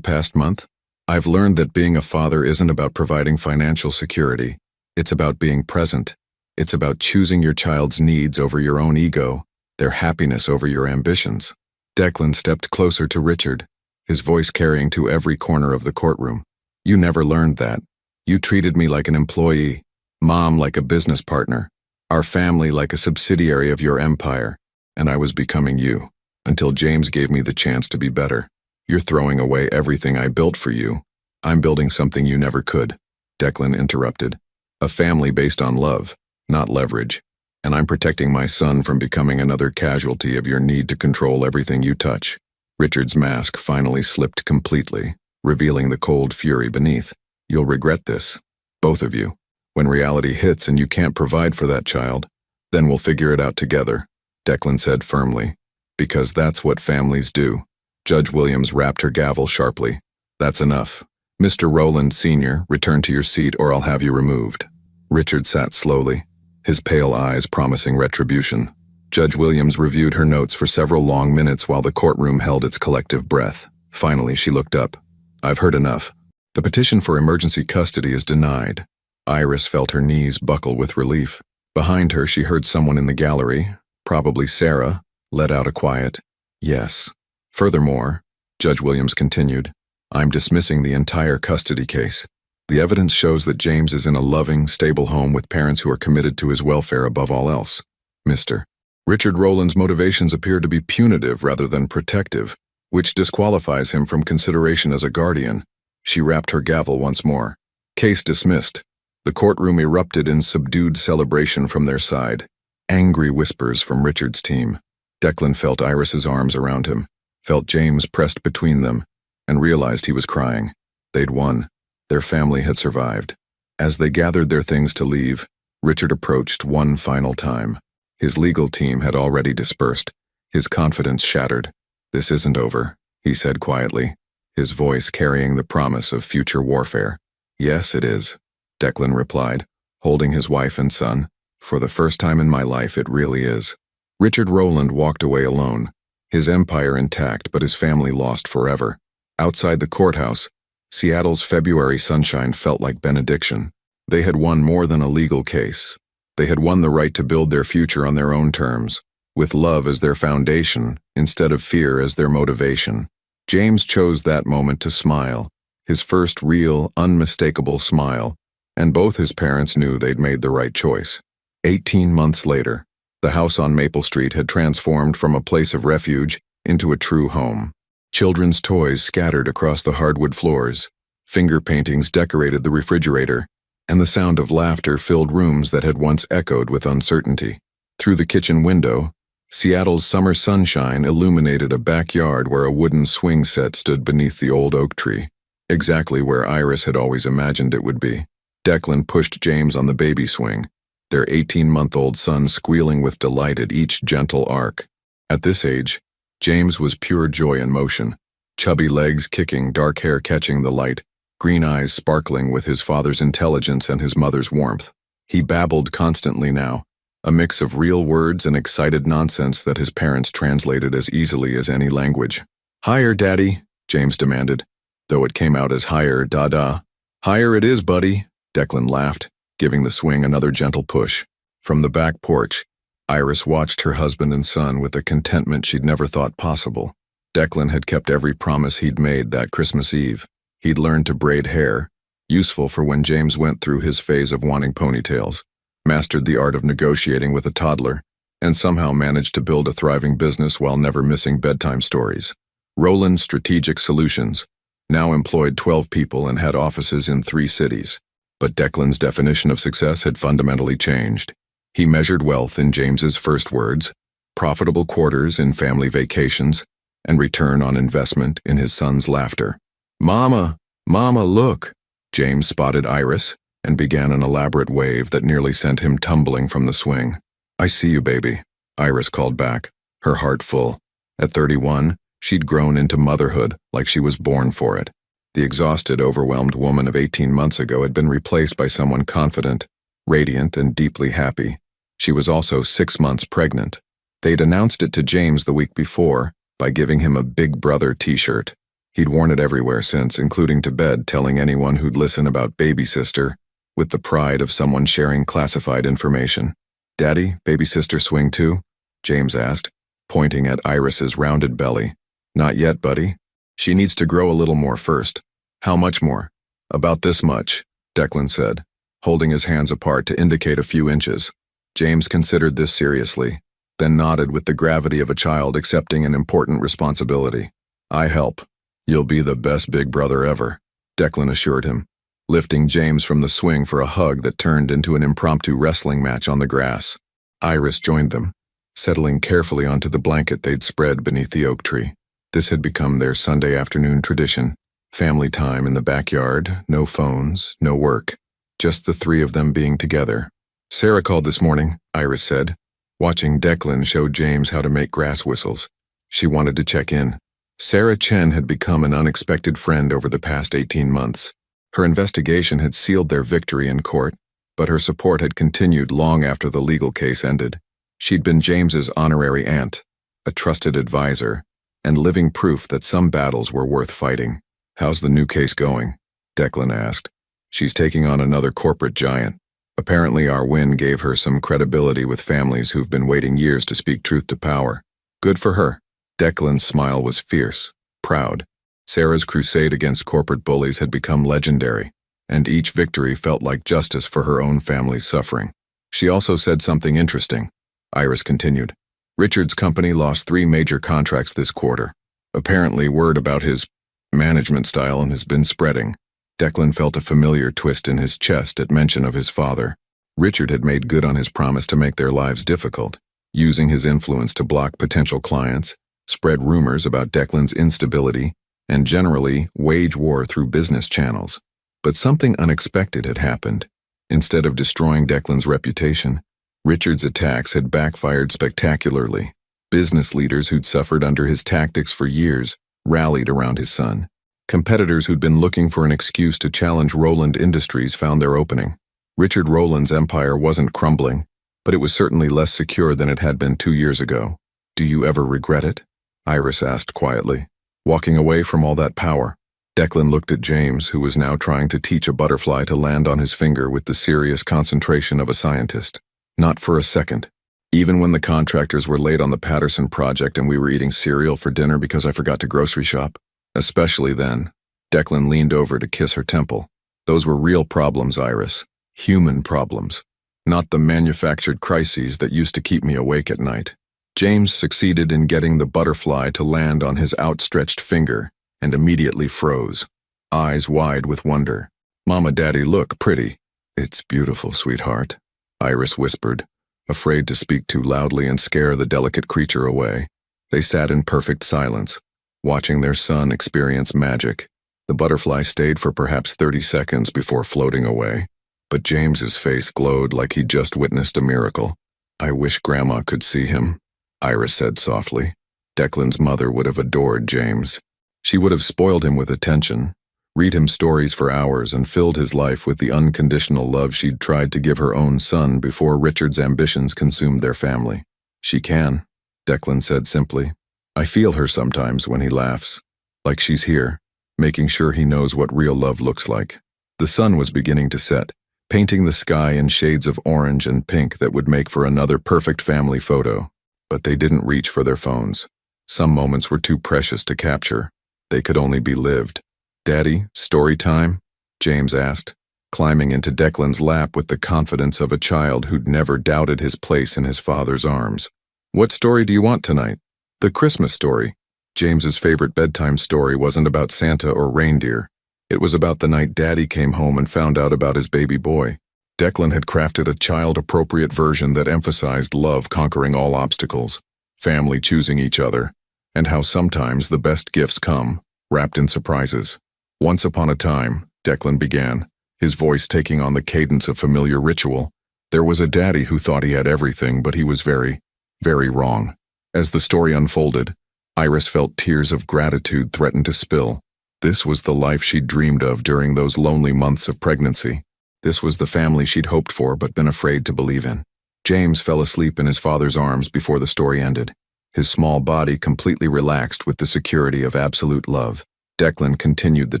past month? I've learned that being a father isn't about providing financial security. It's about being present. It's about choosing your child's needs over your own ego, their happiness over your ambitions. Declan stepped closer to Richard, his voice carrying to every corner of the courtroom. You never learned that. You treated me like an employee, Mom like a business partner, our family like a subsidiary of your empire, and I was becoming you, until James gave me the chance to be better. You're throwing away everything I built for you. I'm building something you never could. Declan interrupted. A family based on love, not leverage. And I'm protecting my son from becoming another casualty of your need to control everything you touch. Richard's mask finally slipped completely, revealing the cold fury beneath. You'll regret this, both of you. When reality hits and you can't provide for that child, then we'll figure it out together, Declan said firmly. Because that's what families do. Judge Williams rapped her gavel sharply. That's enough. Mr. Rowland, Sr., return to your seat or I'll have you removed. Richard sat slowly, his pale eyes promising retribution. Judge Williams reviewed her notes for several long minutes while the courtroom held its collective breath. Finally, she looked up. I've heard enough. The petition for emergency custody is denied. Iris felt her knees buckle with relief. Behind her, she heard someone in the gallery, probably Sarah, let out a quiet, yes. Furthermore, Judge Williams continued, I'm dismissing the entire custody case. The evidence shows that James is in a loving, stable home with parents who are committed to his welfare above all else. Mr. Richard Rowland's motivations appear to be punitive rather than protective, which disqualifies him from consideration as a guardian. She rapped her gavel once more. Case dismissed. The courtroom erupted in subdued celebration from their side. Angry whispers from Richard's team. Declan felt Iris's arms around him, felt James pressed between them, and realized he was crying. They'd won. Their family had survived. As they gathered their things to leave, Richard approached one final time. His legal team had already dispersed, his confidence shattered. This isn't over, he said quietly, his voice carrying the promise of future warfare. Yes, it is, Declan replied, holding his wife and son. For the first time in my life, it really is. Richard Rowland walked away alone, his empire intact but his family lost forever. Outside the courthouse, Seattle's February sunshine felt like benediction. They had won more than a legal case. They had won the right to build their future on their own terms, with love as their foundation instead of fear as their motivation. James chose that moment to smile, his first real, unmistakable smile, and both his parents knew they'd made the right choice. 18 months later, the house on Maple Street had transformed from a place of refuge into a true home. Children's toys scattered across the hardwood floors, finger paintings decorated the refrigerator, and the sound of laughter filled rooms that had once echoed with uncertainty. Through the kitchen window, Seattle's summer sunshine illuminated a backyard where a wooden swing set stood beneath the old oak tree, exactly where Iris had always imagined it would be. Declan pushed James on the baby swing, their 18-month-old son squealing with delight at each gentle arc. At this age, James was pure joy in motion, chubby legs kicking, dark hair catching the light, green eyes sparkling with his father's intelligence and his mother's warmth. He babbled constantly now, a mix of real words and excited nonsense that his parents translated as easily as any language. "Higher, Daddy," James demanded, though it came out as higher, da-da. "Higher it is, buddy," Declan laughed, giving the swing another gentle push. From the back porch, Iris watched her husband and son with a contentment she'd never thought possible. Declan had kept every promise he'd made that Christmas Eve. He'd learned to braid hair, useful for when James went through his phase of wanting ponytails, mastered the art of negotiating with a toddler, and somehow managed to build a thriving business while never missing bedtime stories. Rowland Strategic Solutions now employed 12 people and had offices in 3 cities. But Declan's definition of success had fundamentally changed. He measured wealth in James's first words, profitable quarters in family vacations, and return on investment in his son's laughter. "Mama, Mama, look!" James spotted Iris and began an elaborate wave that nearly sent him tumbling from the swing. "I see you, baby," Iris called back, her heart full. At 31, she'd grown into motherhood like she was born for it. The exhausted, overwhelmed woman of 18 months ago had been replaced by someone confident, radiant, and deeply happy. She was also 6 months pregnant. They'd announced it to James the week before by giving him a Big Brother t-shirt. He'd worn it everywhere since, including to bed, telling anyone who'd listen about baby sister, with the pride of someone sharing classified information. "Daddy, baby sister swing too?" James asked, pointing at Iris's rounded belly. "Not yet, buddy. She needs to grow a little more first." "How much more?" "About this much," Declan said, holding his hands apart to indicate a few inches. James considered this seriously, then nodded with the gravity of a child accepting an important responsibility. "I help. You'll be the best big brother ever," Declan assured him, lifting James from the swing for a hug that turned into an impromptu wrestling match on the grass. Iris joined them, settling carefully onto the blanket they'd spread beneath the oak tree. This had become their Sunday afternoon tradition. Family time in the backyard, no phones, no work, just the 3 of them being together. "Sarah called this morning," Iris said, watching Declan show James how to make grass whistles. She wanted to check in. Sarah Chen had become an unexpected friend over the past 18 months. Her investigation had sealed their victory in court, but her support had continued long after the legal case ended. She'd been James's honorary aunt, a trusted advisor, and living proof that some battles were worth fighting. "How's the new case going?" Declan asked. "She's taking on another corporate giant. Apparently our win gave her some credibility with families who've been waiting years to speak truth to power. Good for her." Declan's smile was fierce, proud. Sarah's crusade against corporate bullies had become legendary, and each victory felt like justice for her own family's suffering. "She also said something interesting," Iris continued. "Richard's company lost 3 major contracts this quarter. Apparently word about his management style has been spreading." Declan felt a familiar twist in his chest at mention of his father. Richard had made good on his promise to make their lives difficult, using his influence to block potential clients, spread rumors about Declan's instability, and generally wage war through business channels. But something unexpected had happened. Instead of destroying Declan's reputation, Richard's attacks had backfired spectacularly. Business leaders who'd suffered under his tactics for years rallied around his son. Competitors who'd been looking for an excuse to challenge Roland Industries found their opening. Richard Roland's empire wasn't crumbling, but it was certainly less secure than it had been 2 years ago. "Do you ever regret it?" Iris asked quietly. "Walking away from all that power?" Declan looked at James, who was now trying to teach a butterfly to land on his finger with the serious concentration of a scientist. "Not for a second. Even when the contractors were late on the Patterson project and we were eating cereal for dinner because I forgot to grocery shop. Especially then." Declan leaned over to kiss her temple. "Those were real problems, Iris. Human problems. Not the manufactured crises that used to keep me awake at night." James succeeded in getting the butterfly to land on his outstretched finger and immediately froze, eyes wide with wonder. "Mama, Daddy, look, pretty." "It's beautiful, sweetheart," Iris whispered, afraid to speak too loudly and scare the delicate creature away. They sat in perfect silence, watching their son experience magic. The butterfly stayed for perhaps 30 seconds before floating away, but James's face glowed like he'd just witnessed a miracle. "I wish Grandma could see him," Iris said softly. Declan's mother would have adored James. She would have spoiled him with attention, read him stories for hours, and filled his life with the unconditional love she'd tried to give her own son before Richard's ambitions consumed their family. "She can," Declan said simply. "I feel her sometimes when he laughs, like she's here, making sure he knows what real love looks like." The sun was beginning to set, painting the sky in shades of orange and pink that would make for another perfect family photo. But they didn't reach for their phones. Some moments were too precious to capture. They could only be lived. "Daddy, story time?" James asked, climbing into Declan's lap with the confidence of a child who'd never doubted his place in his father's arms. "What story do you want tonight?" "The Christmas story." James's favorite bedtime story wasn't about Santa or reindeer. It was about the night Daddy came home and found out about his baby boy. Declan had crafted a child-appropriate version that emphasized love conquering all obstacles, family choosing each other, and how sometimes the best gifts come, wrapped in surprises. "Once upon a time," Declan began, his voice taking on the cadence of familiar ritual, "there was a daddy who thought he had everything, but he was very, very wrong." As the story unfolded, Iris felt tears of gratitude threaten to spill. This was the life she'd dreamed of during those lonely months of pregnancy. This was the family she'd hoped for but been afraid to believe in. James fell asleep in his father's arms before the story ended, his small body completely relaxed with the security of absolute love. Declan continued the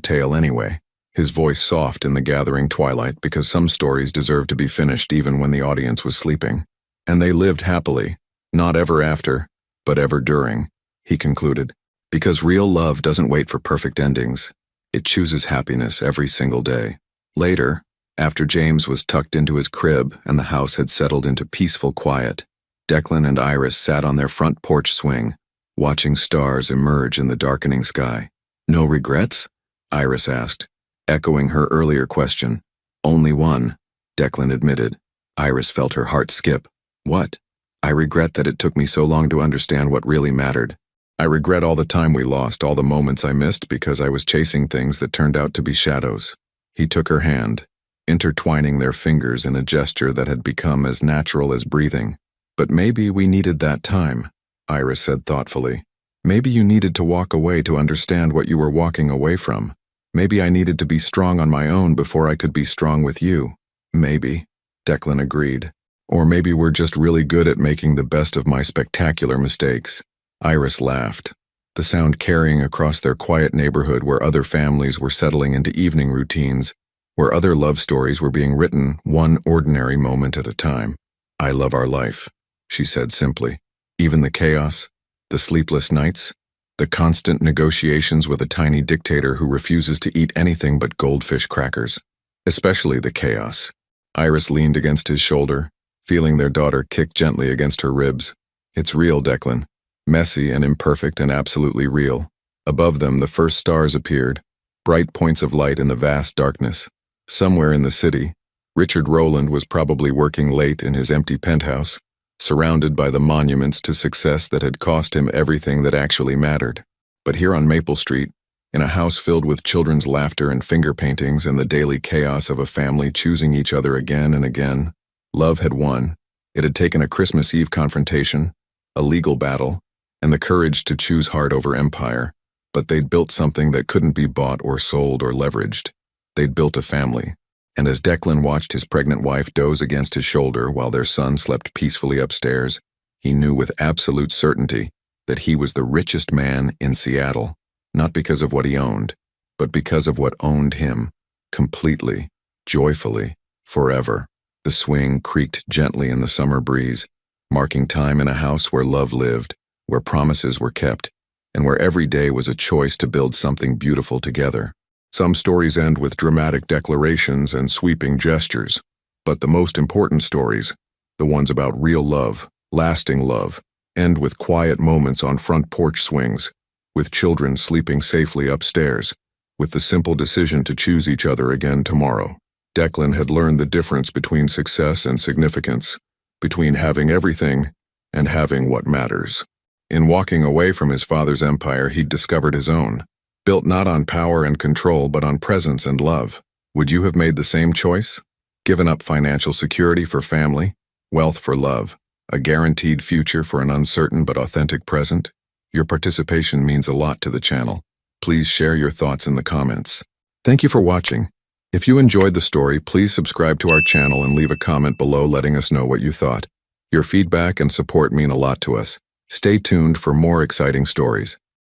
tale anyway, his voice soft in the gathering twilight because some stories deserved to be finished even when the audience was sleeping. "And they lived happily, not ever after, but ever during," he concluded. "Because real love doesn't wait for perfect endings. It chooses happiness every single day." Later, after James was tucked into his crib and the house had settled into peaceful quiet, Declan and Iris sat on their front porch swing, watching stars emerge in the darkening sky. "No regrets?" Iris asked, echoing her earlier question. "Only one," Declan admitted. Iris felt her heart skip. "What?" "I regret that it took me so long to understand what really mattered. I regret all the time we lost, all the moments I missed because I was chasing things that turned out to be shadows." He took her hand, intertwining their fingers in a gesture that had become as natural as breathing. "But maybe we needed that time," Iris said thoughtfully. "Maybe you needed to walk away to understand what you were walking away from. Maybe I needed to be strong on my own before I could be strong with you." "Maybe," Declan agreed. "Or maybe we're just really good at making the best of my spectacular mistakes." Iris laughed, the sound carrying across their quiet neighborhood where other families were settling into evening routines, where other love stories were being written one ordinary moment at a time. "I love our life," she said simply. "Even the chaos, the sleepless nights, the constant negotiations with a tiny dictator who refuses to eat anything but goldfish crackers. Especially the chaos." Iris leaned against his shoulder, feeling their daughter kick gently against her ribs. "It's real, Declan. Messy and imperfect and absolutely real." Above them, the first stars appeared, bright points of light in the vast darkness. Somewhere in the city, Richard Roland was probably working late in his empty penthouse, surrounded by the monuments to success that had cost him everything that actually mattered. But here on Maple Street, in a house filled with children's laughter and finger paintings and the daily chaos of a family choosing each other again and again, love had won. It had taken a Christmas Eve confrontation, a legal battle, and the courage to choose heart over empire. But they'd built something that couldn't be bought or sold or leveraged. They'd built a family. And as Declan watched his pregnant wife doze against his shoulder while their son slept peacefully upstairs, he knew with absolute certainty that he was the richest man in Seattle, not because of what he owned, but because of what owned him, completely, joyfully, forever. The swing creaked gently in the summer breeze, marking time in a house where love lived, where promises were kept, and where every day was a choice to build something beautiful together. Some stories end with dramatic declarations and sweeping gestures, but the most important stories, the ones about real love, lasting love, end with quiet moments on front porch swings, with children sleeping safely upstairs, with the simple decision to choose each other again tomorrow. Declan had learned the difference between success and significance, between having everything and having what matters. In walking away from his father's empire, he'd discovered his own, built not on power and control but on presence and love. Would you have made the same choice? Given up financial security for family, wealth for love, a guaranteed future for an uncertain but authentic present? Your participation means a lot to the channel. Please share your thoughts in the comments. Thank you for watching. If you enjoyed the story, please subscribe to our channel and leave a comment below letting us know what you thought. Your feedback and support mean a lot to us. Stay tuned for more exciting stories.